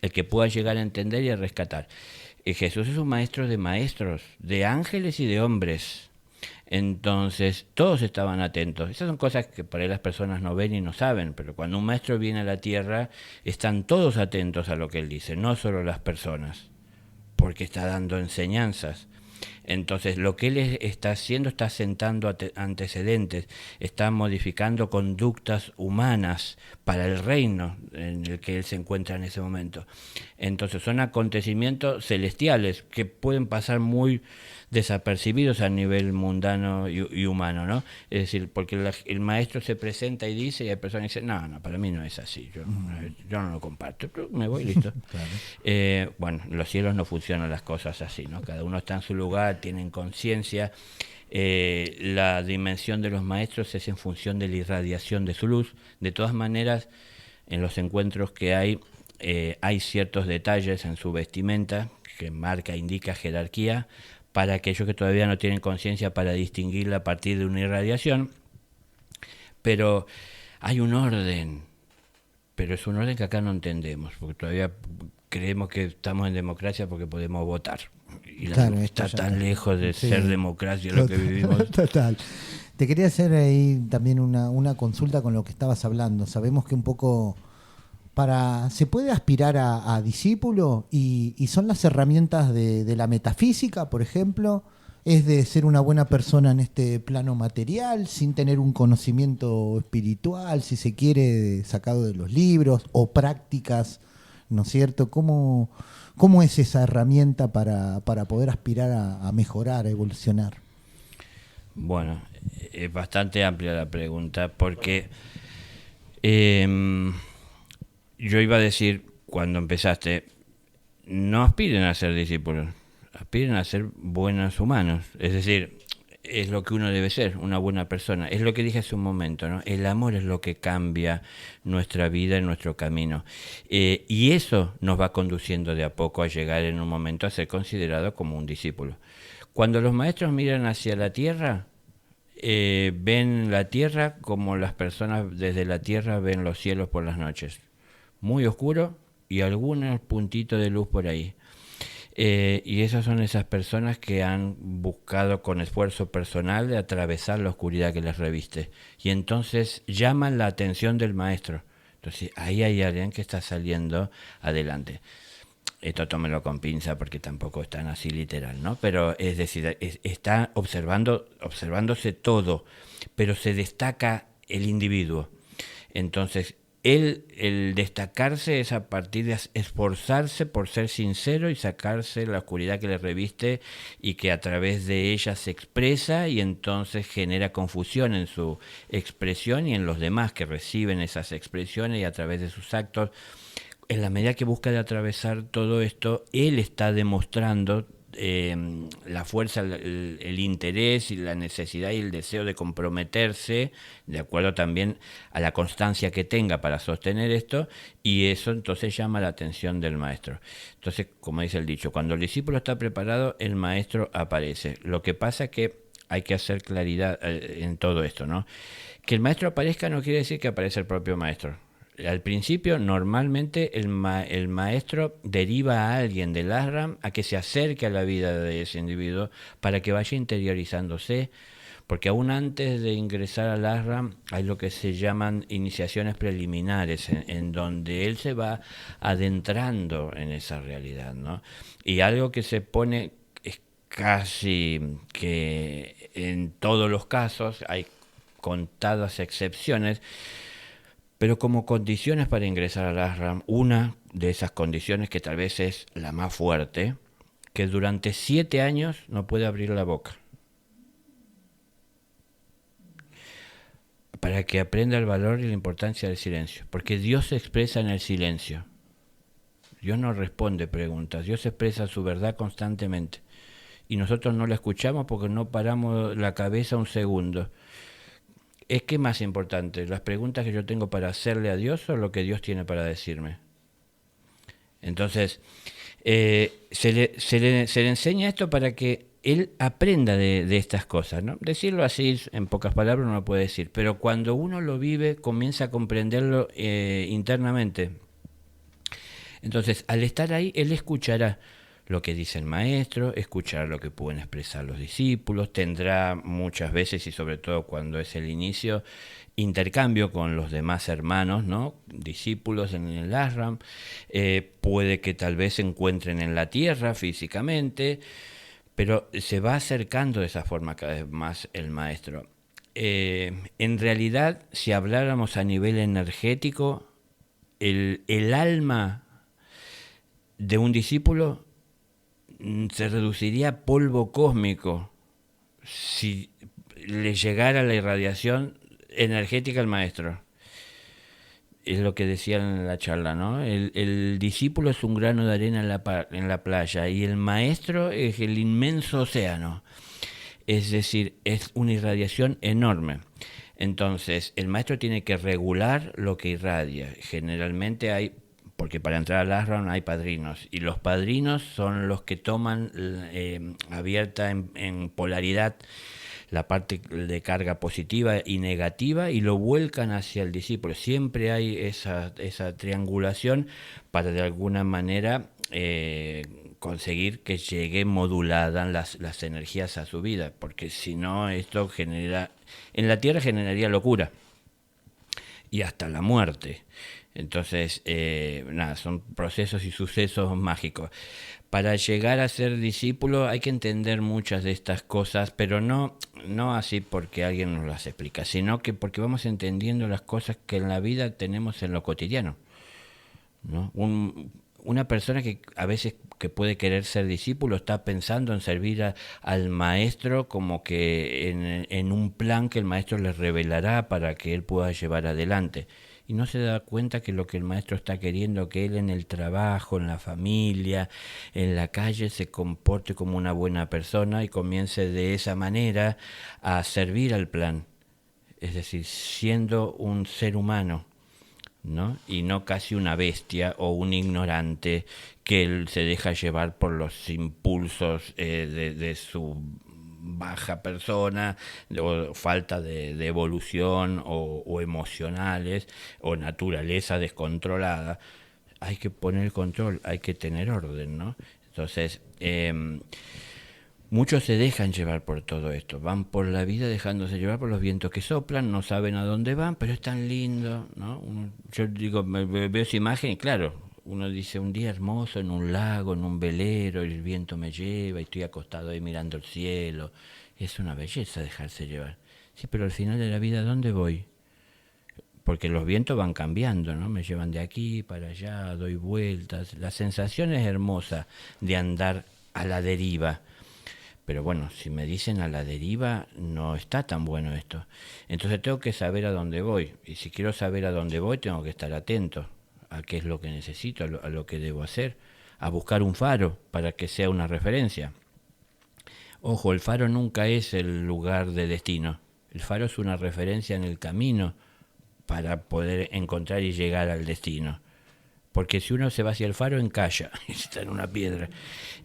el que pueda llegar a entender y a rescatar. Jesús es un maestro de maestros, de ángeles y de hombres. Entonces, todos estaban atentos. Esas son cosas que por ahí las personas no ven y no saben, pero cuando un maestro viene a la tierra, están todos atentos a lo que él dice, no solo las personas, porque está dando enseñanzas. Entonces, lo que él está haciendo, está sentando antecedentes, está modificando conductas humanas para el reino en el que él se encuentra en ese momento. Entonces, son acontecimientos celestiales que pueden pasar muy desapercibidos a nivel mundano y humano, ¿no? Es decir, porque el maestro se presenta y dice, y hay personas que dicen, no, para mí no es así, yo no lo comparto, pero me voy, listo. Claro. Bueno, en los cielos no funcionan las cosas así, ¿no? Cada uno está en su lugar, tienen conciencia. La dimensión de los maestros es en función de la irradiación de su luz. De todas maneras, en los encuentros que hay ciertos detalles en su vestimenta que marca, indica jerarquía, para aquellos que todavía no tienen conciencia para distinguirla a partir de una irradiación. Pero hay un orden, pero es un orden que acá no entendemos, porque todavía creemos que estamos en democracia porque podemos votar. Y claro, está tan lejos de ser democracia lo que vivimos. Total. Te quería hacer ahí también una consulta con lo que estabas hablando. Sabemos que un poco se puede aspirar a discípulo y son las herramientas de la metafísica, por ejemplo, es de ser una buena persona en este plano material sin tener un conocimiento espiritual, si se quiere, sacado de los libros o prácticas, ¿no es cierto? ¿Cómo es esa herramienta para poder aspirar a mejorar, a evolucionar? Bueno, es bastante amplia la pregunta porque yo iba a decir, cuando empezaste, no aspiren a ser discípulos, aspiren a ser buenos humanos. Es decir, es lo que uno debe ser, una buena persona. Es lo que dije hace un momento, ¿no? El amor es lo que cambia nuestra vida y nuestro camino. Y eso nos va conduciendo de a poco a llegar en un momento a ser considerado como un discípulo. Cuando los maestros miran hacia la tierra, ven la tierra como las personas desde la tierra ven los cielos por las noches. Muy oscuro y algunos puntitos de luz por ahí. Y esas son esas personas que han buscado con esfuerzo personal de atravesar la oscuridad que les reviste. Y entonces llaman la atención del maestro. Entonces ahí hay alguien que está saliendo adelante. esto tómelo con pinza porque tampoco es tan así literal, ¿no? Pero es decir, está observándose todo, pero se destaca el individuo. Entonces, el destacarse es a partir de esforzarse por ser sincero y sacarse la oscuridad que le reviste y que a través de ella se expresa y entonces genera confusión en su expresión y en los demás que reciben esas expresiones y a través de sus actos. En la medida que busca de atravesar todo esto, él está demostrando la fuerza, el interés y la necesidad y el deseo de comprometerse, de acuerdo también a la constancia que tenga para sostener esto, y eso entonces llama la atención del maestro. Entonces, como dice el dicho, cuando el discípulo está preparado, el maestro aparece. Lo que pasa es que hay que hacer claridad en todo esto, ¿no? Que el maestro aparezca no quiere decir que aparece el propio maestro. Al principio, normalmente, el maestro deriva a alguien del ashram a que se acerque a la vida de ese individuo para que vaya interiorizándose, porque aún antes de ingresar al ashram hay lo que se llaman iniciaciones preliminares, en donde él se va adentrando en esa realidad, ¿no? Y algo que se pone es casi que en todos los casos, hay contadas excepciones, pero como condiciones para ingresar al ashram, una de esas condiciones que tal vez es la más fuerte, que durante 7 años no puede abrir la boca. Para que aprenda el valor y la importancia del silencio. Porque Dios se expresa en el silencio. Dios no responde preguntas. Dios expresa su verdad constantemente. Y nosotros no la escuchamos porque no paramos la cabeza un segundo. ¿Es qué más importante? ¿Las preguntas que yo tengo para hacerle a Dios o lo que Dios tiene para decirme? Entonces, se le enseña esto para que él aprenda de estas cosas, ¿no? Decirlo así, en pocas palabras, no lo puede decir, pero cuando uno lo vive, comienza a comprenderlo internamente. Entonces, al estar ahí, él escuchará lo que dice el maestro, escuchará lo que pueden expresar los discípulos, tendrá muchas veces, y sobre todo cuando es el inicio, intercambio con los demás hermanos, ¿no? Discípulos en el ashram, puede que tal vez se encuentren en la tierra físicamente, pero se va acercando de esa forma cada vez más el maestro. En realidad, si habláramos a nivel energético, el alma de un discípulo se reduciría a polvo cósmico si le llegara la irradiación energética al maestro. Es lo que decían en la charla, ¿no? El discípulo es un grano de arena en la playa y el maestro es el inmenso océano. Es decir, es una irradiación enorme. Entonces, el maestro tiene que regular lo que irradia. Generalmente hay, porque para entrar al ashram hay padrinos, y los padrinos son los que toman abierta en polaridad la parte de carga positiva y negativa y lo vuelcan hacia el discípulo. Siempre hay esa triangulación para de alguna manera conseguir que llegue modulada las energías a su vida, porque si no esto genera, en la Tierra generaría locura y hasta la muerte. Entonces, son procesos y sucesos mágicos. Para llegar a ser discípulo hay que entender muchas de estas cosas, pero no así porque alguien nos las explica, sino que porque vamos entendiendo las cosas que en la vida tenemos en lo cotidiano, ¿no? Una persona que a veces que puede querer ser discípulo está pensando en servir al maestro como que en un plan que el maestro le revelará para que él pueda llevar adelante. Y no se da cuenta que lo que el maestro está queriendo, que él en el trabajo, en la familia, en la calle, se comporte como una buena persona y comience de esa manera a servir al plan. Es decir, siendo un ser humano, ¿no? Y no casi una bestia o un ignorante que él se deja llevar por los impulsos de su baja persona o falta de evolución o emocionales o naturaleza descontrolada. Hay que poner control, hay que tener orden, ¿no? Entonces, muchos se dejan llevar por todo esto, van por la vida dejándose llevar por los vientos que soplan, no saben a dónde van, pero es tan lindo, ¿no? Yo digo, veo esa imagen y claro, uno dice un día hermoso en un lago, en un velero, el viento me lleva y estoy acostado ahí mirando el cielo. Es una belleza dejarse llevar. Sí, pero al final de la vida, ¿dónde voy? Porque los vientos van cambiando, ¿no? Me llevan de aquí para allá, doy vueltas. La sensación es hermosa de andar a la deriva. Pero bueno, si me dicen a la deriva, no está tan bueno esto. Entonces tengo que saber a dónde voy. Y si quiero saber a dónde voy, tengo que estar atento a qué es lo que necesito, a lo que debo hacer, a buscar un faro para que sea una referencia. Ojo, el faro nunca es el lugar de destino. El faro es una referencia en el camino para poder encontrar y llegar al destino. Porque si uno se va hacia el faro, encalla, está en una piedra.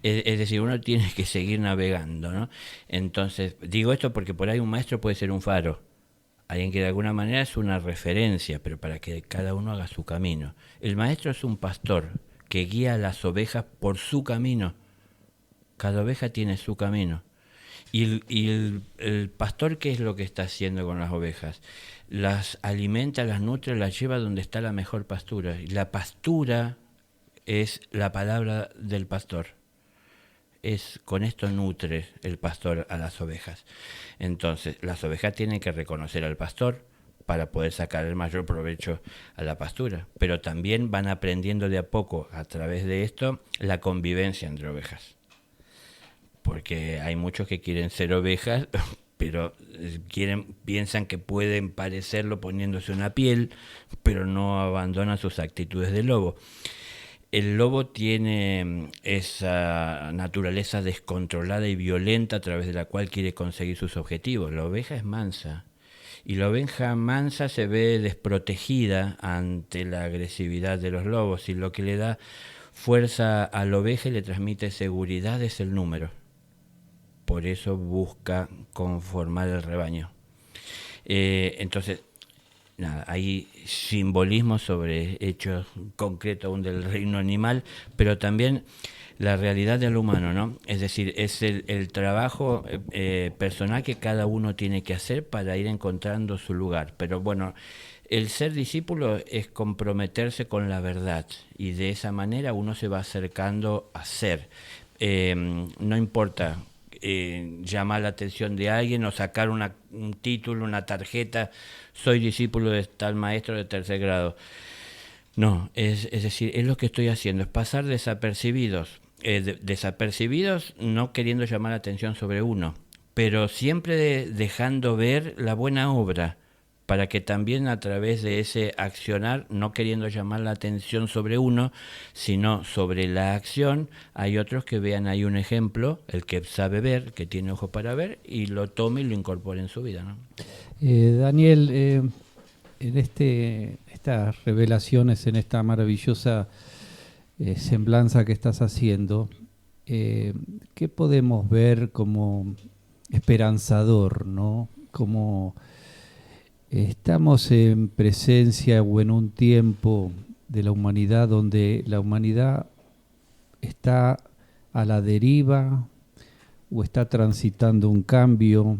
Es decir, uno tiene que seguir navegando, ¿no? Entonces, digo esto porque por ahí un maestro puede ser un faro, alguien que de alguna manera es una referencia, pero para que cada uno haga su camino. El maestro es un pastor que guía a las ovejas por su camino. Cada oveja tiene su camino. Y el pastor, ¿qué es lo que está haciendo con las ovejas? Las alimenta, las nutre, las lleva donde está la mejor pastura. Y la pastura es la palabra del pastor. Con esto nutre el pastor a las ovejas. Entonces, las ovejas tienen que reconocer al pastor para poder sacar el mayor provecho a la pastura. Pero también van aprendiendo de a poco, a través de esto, la convivencia entre ovejas. Porque hay muchos que quieren ser ovejas, pero piensan que pueden parecerlo poniéndose una piel, pero no abandonan sus actitudes de lobo. El lobo tiene esa naturaleza descontrolada y violenta a través de la cual quiere conseguir sus objetivos. La oveja es mansa, y la oveja mansa se ve desprotegida ante la agresividad de los lobos, y lo que le da fuerza a la oveja y le transmite seguridad es el número. Por eso busca conformar el rebaño. Entonces, nada, hay simbolismo sobre hechos concretos aún del reino animal, pero también la realidad del humano, ¿no? Es decir, es el trabajo personal que cada uno tiene que hacer para ir encontrando su lugar. Pero bueno, el ser discípulo es comprometerse con la verdad, y de esa manera uno se va acercando a ser. No importa llamar la atención de alguien o sacar un título, una tarjeta, soy discípulo de tal maestro de tercer grado. No, es decir, es lo que estoy haciendo, es pasar desapercibidos, desapercibidos no queriendo llamar la atención sobre uno, pero siempre dejando ver la buena obra, para que también a través de ese accionar, no queriendo llamar la atención sobre uno, sino sobre la acción, hay otros que vean ahí un ejemplo, el que sabe ver, que tiene ojos para ver, y lo tome y lo incorpore en su vida, ¿no? Daniel, en estas revelaciones, en esta maravillosa semblanza que estás haciendo, ¿qué podemos ver como esperanzador, ¿no? Como estamos en presencia o en un tiempo de la humanidad donde la humanidad está a la deriva, o está transitando un cambio,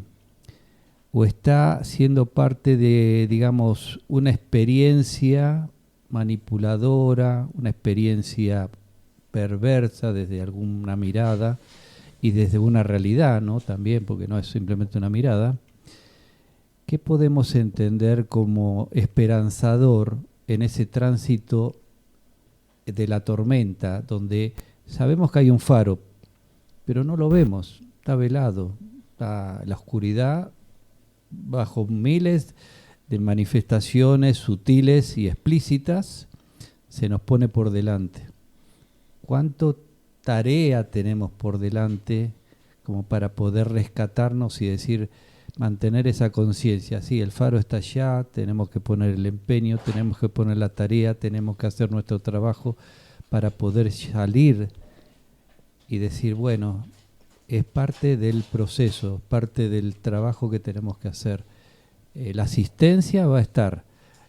o está siendo parte de, digamos, una experiencia manipuladora, una experiencia perversa desde alguna mirada y desde una realidad, ¿no? También, porque no es simplemente una mirada. ¿Qué podemos entender como esperanzador en ese tránsito de la tormenta, donde sabemos que hay un faro, pero no lo vemos, está velado, está la oscuridad bajo miles de manifestaciones sutiles y explícitas, se nos pone por delante? ¿Cuánto tarea tenemos por delante como para poder rescatarnos y decir, mantener esa conciencia? Sí, el faro está allá, tenemos que poner el empeño, tenemos que poner la tarea, tenemos que hacer nuestro trabajo para poder salir y decir, bueno, es parte del proceso, parte del trabajo que tenemos que hacer. La asistencia va a estar,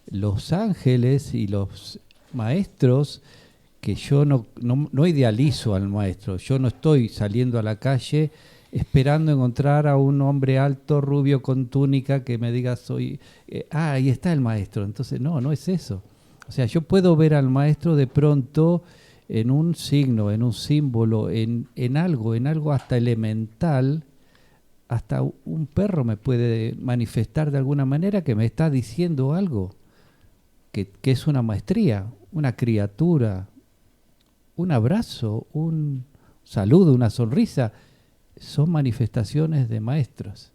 los ángeles y los maestros, que yo no idealizo al maestro, yo no estoy saliendo a la calle esperando encontrar a un hombre alto, rubio, con túnica, que me diga ahí está el maestro. Entonces, no es eso. O sea, yo puedo ver al maestro de pronto en un signo, en un símbolo, en algo hasta elemental. Hasta un perro me puede manifestar de alguna manera que me está diciendo algo, que es una maestría, una criatura, un abrazo, un saludo, una sonrisa. Son manifestaciones de maestros.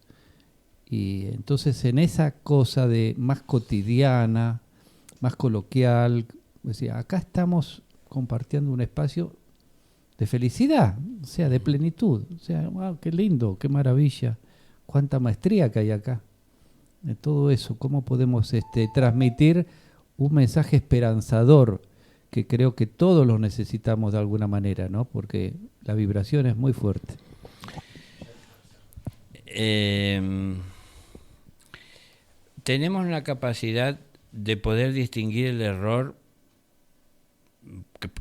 Y entonces en esa cosa de más cotidiana, más coloquial, decía, acá estamos compartiendo un espacio de felicidad, o sea, de plenitud. O sea, wow, qué lindo, qué maravilla, cuánta maestría que hay acá. De todo eso, cómo podemos transmitir un mensaje esperanzador, que creo que todos lo necesitamos de alguna manera, ¿no? Porque la vibración es muy fuerte. Tenemos la capacidad de poder distinguir el error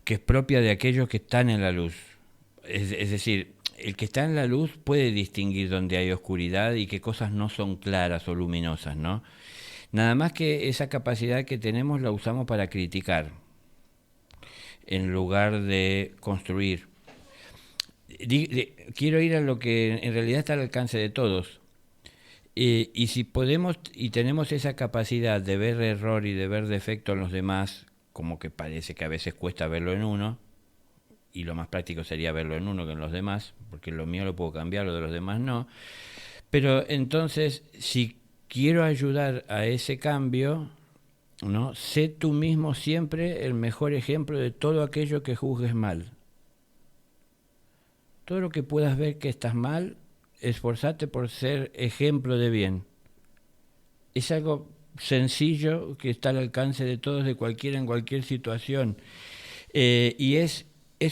que es propia de aquellos que están en la luz. Es decir, el que está en la luz puede distinguir donde hay oscuridad y qué cosas no son claras o luminosas, ¿no? Nada más que esa capacidad que tenemos la usamos para criticar, en lugar de construir. Quiero ir a lo que en realidad está al alcance de todos. Y si podemos y tenemos esa capacidad de ver error y de ver defecto en los demás, como que parece que a veces cuesta verlo en uno, y lo más práctico sería verlo en uno que en los demás, porque lo mío lo puedo cambiar, lo de los demás no. Pero entonces, si quiero ayudar a ese cambio, ¿no? Sé tú mismo siempre el mejor ejemplo de todo aquello que juzgues mal. Todo lo que puedas ver que estás mal, esforzate por ser ejemplo de bien. Es algo sencillo que está al alcance de todos, de cualquiera, en cualquier situación. Y es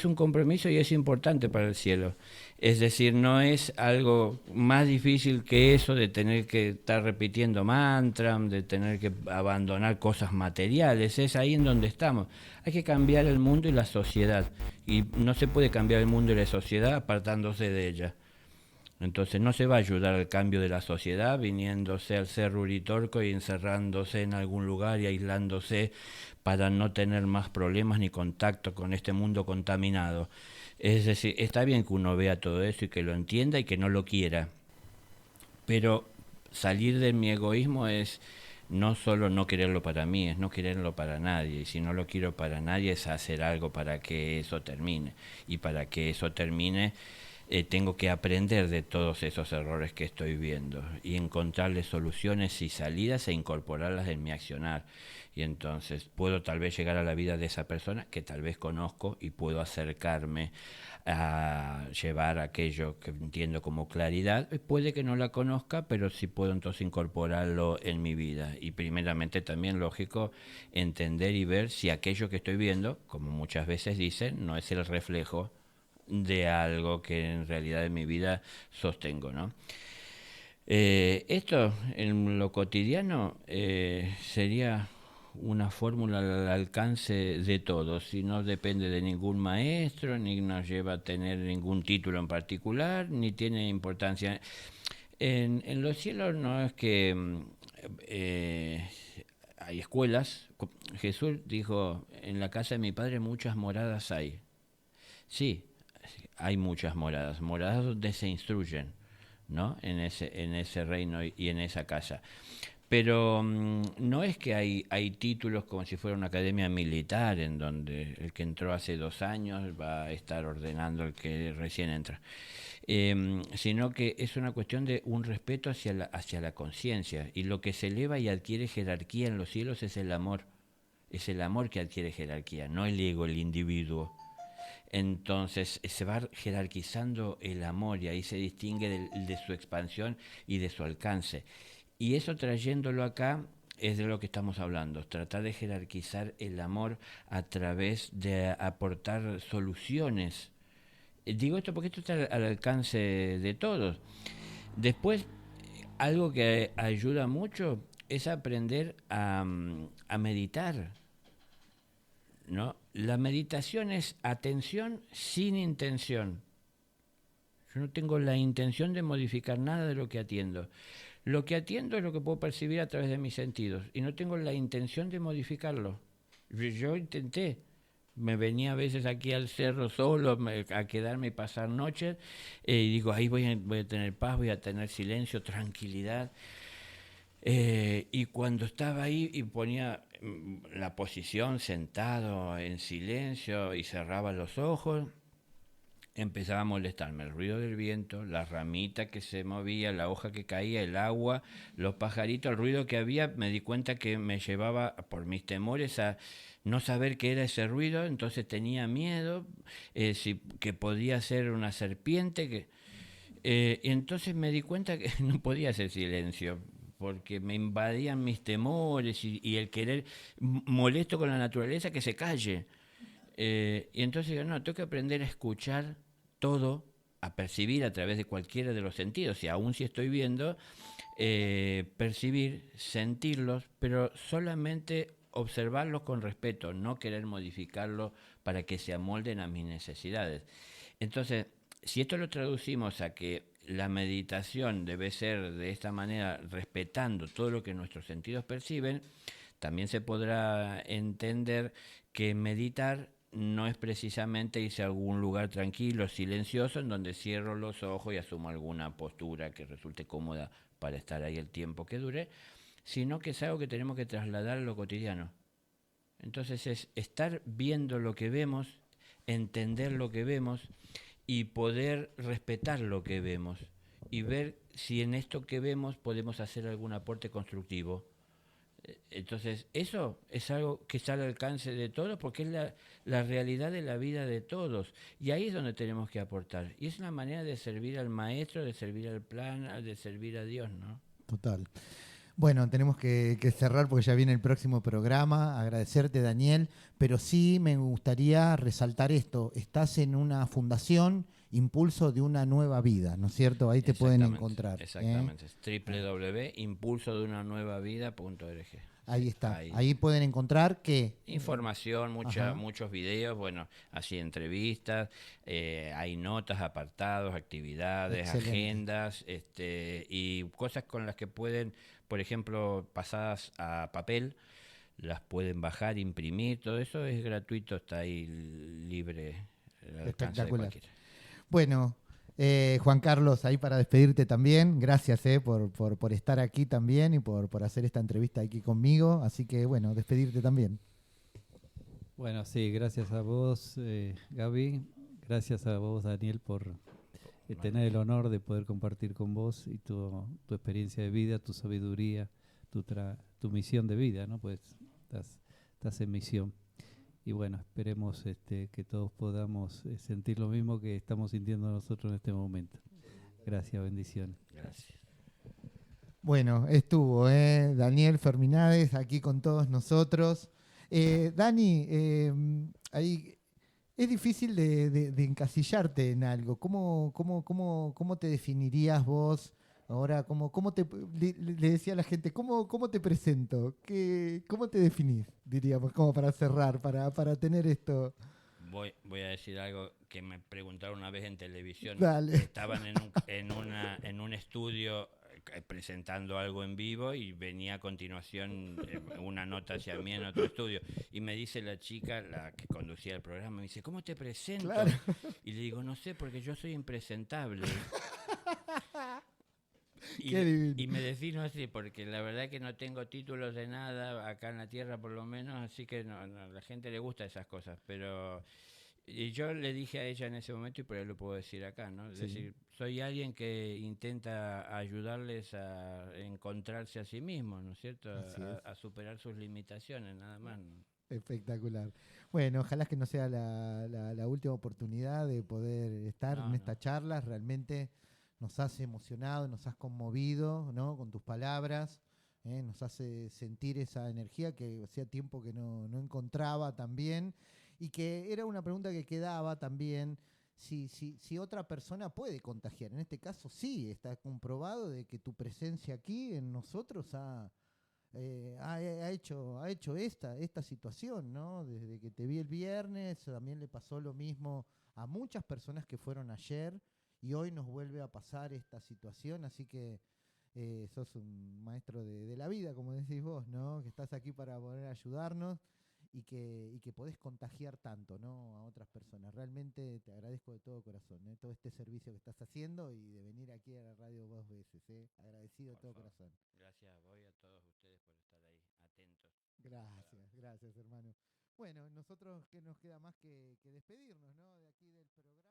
un compromiso y es importante para el cielo. Es decir, no es algo más difícil que eso de tener que estar repitiendo mantras, de tener que abandonar cosas materiales. Es ahí en donde estamos. Hay que cambiar el mundo y la sociedad. Y no se puede cambiar el mundo y la sociedad apartándose de ella. Entonces no se va a ayudar al cambio de la sociedad viniéndose al Cerro Uritorco y encerrándose en algún lugar y aislándose para no tener más problemas ni contacto con este mundo contaminado. Es decir, está bien que uno vea todo eso y que lo entienda y que no lo quiera, pero salir de mi egoísmo es no solo no quererlo para mí, es no quererlo para nadie, y si no lo quiero para nadie es hacer algo para que eso termine, y para que eso termine tengo que aprender de todos esos errores que estoy viendo y encontrarle soluciones y salidas e incorporarlas en mi accionar. Y entonces puedo tal vez llegar a la vida de esa persona que tal vez conozco y puedo acercarme a llevar aquello que entiendo como claridad. Puede que no la conozca, pero sí puedo entonces incorporarlo en mi vida. Y primeramente también, lógico, entender y ver si aquello que estoy viendo, como muchas veces dicen, no es el reflejo de algo que en realidad en mi vida sostengo, ¿no? Esto en lo cotidiano sería una fórmula al alcance de todos y no depende de ningún maestro, ni nos lleva a tener ningún título en particular, ni tiene importancia. En los cielos no es que hay escuelas. Jesús dijo, en la casa de mi padre muchas moradas hay. Sí, hay muchas moradas donde se instruyen, ¿no? En ese reino y en esa casa. Pero no es que hay títulos como si fuera una academia militar en donde el que entró hace 2 años va a estar ordenando al que recién entra. Sino que es una cuestión de un respeto hacia la conciencia. Y lo que se eleva y adquiere jerarquía en los cielos es el amor. Es el amor que adquiere jerarquía, no el ego, el individuo. Entonces se va jerarquizando el amor y ahí se distingue de su expansión y de su alcance. Y eso trayéndolo acá es de lo que estamos hablando, tratar de jerarquizar el amor a través de aportar soluciones. Digo esto porque esto está al alcance de todos. Después, algo que ayuda mucho es aprender a meditar, ¿no? La meditación es atención sin intención. Yo no tengo la intención de modificar nada de lo que atiendo. Lo que atiendo es lo que puedo percibir a través de mis sentidos y no tengo la intención de modificarlo. Yo intenté, me venía a veces aquí al cerro solo a quedarme y pasar noches, y digo, ahí voy a tener paz, voy a tener silencio, tranquilidad. Y cuando estaba ahí y ponía la posición sentado en silencio y cerraba los ojos, empezaba a molestarme el ruido del viento, la ramita que se movía, la hoja que caía, el agua, los pajaritos, el ruido que había. Me di cuenta que me llevaba por mis temores a no saber qué era ese ruido, entonces tenía miedo, que podía ser una serpiente. Y entonces me di cuenta que no podía hacer silencio, porque me invadían mis temores y el querer molesto con la naturaleza que se calle. Y entonces digo, no, tengo que aprender a escuchar todo, a percibir a través de cualquiera de los sentidos, y aún si estoy viendo, percibir, sentirlos, pero solamente observarlos con respeto, no querer modificarlos para que se amolden a mis necesidades. Entonces, si esto lo traducimos a que la meditación debe ser de esta manera, respetando todo lo que nuestros sentidos perciben, también se podrá entender que meditar no es precisamente irse a algún lugar tranquilo, silencioso, en donde cierro los ojos y asumo alguna postura que resulte cómoda para estar ahí el tiempo que dure, sino que es algo que tenemos que trasladar a lo cotidiano. Entonces es estar viendo lo que vemos, entender lo que vemos y poder respetar lo que vemos y ver si en esto que vemos podemos hacer algún aporte constructivo. Entonces, eso es algo que está al alcance de todos porque es la realidad de la vida de todos. Y ahí es donde tenemos que aportar. Y es una manera de servir al maestro, de servir al plan, de servir a Dios, ¿no? Total. Bueno, tenemos que cerrar porque ya viene el próximo programa. Agradecerte, Daniel, pero sí me gustaría resaltar esto. Estás en una fundación, Impulso de una Nueva Vida, ¿no es cierto? Ahí te pueden encontrar. Exactamente. Es www.impulsodeunannuevavida.org. Ahí Sí, está. ahí. Ahí pueden encontrar que... Información, Ajá. muchos videos, bueno, así entrevistas, hay notas, apartados, actividades, Excelente. agendas, y cosas con las que pueden, por ejemplo, pasadas a papel, las pueden bajar, imprimir, todo eso es gratuito, está ahí libre al alcance de Espectacular. cualquiera. Bueno, Juan Carlos, ahí para despedirte también. Gracias por estar aquí también y por hacer esta entrevista aquí conmigo. Así que, bueno, despedirte también. Bueno, sí, gracias a vos, Gaby. Gracias a vos, Daniel, por tener el honor de poder compartir con vos y tu experiencia de vida, tu sabiduría, tu misión de vida, ¿no? Pues estás en misión. Y bueno, esperemos que todos podamos sentir lo mismo que estamos sintiendo nosotros en este momento. Gracias, bendiciones. Gracias. Bueno, estuvo Daniel Ferminades aquí con todos nosotros. Dani, ahí es difícil de encasillarte en algo. ¿Cómo te definirías vos? Ahora, le decía a la gente, ¿cómo te presento? ¿Cómo te definís? Diríamos, como para cerrar, para tener esto. Voy a decir algo que me preguntaron una vez en televisión. Dale. Estaban en un estudio presentando algo en vivo y venía a continuación una nota hacia mí en otro estudio. Y me dice la chica, la que conducía el programa, me dice, ¿cómo te presento? Claro. Y le digo, no sé, porque yo soy impresentable. Qué divino. Y me defino así, porque la verdad que no tengo títulos de nada, acá en la tierra por lo menos, así que no, a la gente le gusta esas cosas, pero y yo le dije a ella en ese momento, y por eso lo puedo decir acá, ¿no? Es Sí. decir, soy alguien que intenta ayudarles a encontrarse a sí mismos, ¿no es cierto? Así es. A superar sus limitaciones, nada más, ¿no? Espectacular. Bueno, ojalá que no sea la última oportunidad de poder estar en esta charla. Realmente nos has emocionado, nos has conmovido, ¿no? Con tus palabras, nos hace sentir esa energía que hacía tiempo que no encontraba también. Y que era una pregunta que quedaba también, si otra persona puede contagiar. En este caso sí, está comprobado de que tu presencia aquí en nosotros ha hecho esta situación, ¿no? Desde que te vi el viernes, también le pasó lo mismo a muchas personas que fueron ayer y hoy nos vuelve a pasar esta situación, así que sos un maestro de la vida, como decís vos, ¿no? Que estás aquí para poder ayudarnos y que podés contagiar tanto, ¿no? A otras personas. Realmente te agradezco de todo corazón, ¿eh? Todo este servicio que estás haciendo y de venir aquí a la radio 2 veces, ¿eh? Agradecido de Por todo favor. corazón. Gracias a vos y a todos ustedes por estar ahí atentos a mis Gracias, palabras. gracias, hermano. Bueno, nosotros que nos queda más que despedirnos, ¿no? De aquí del programa.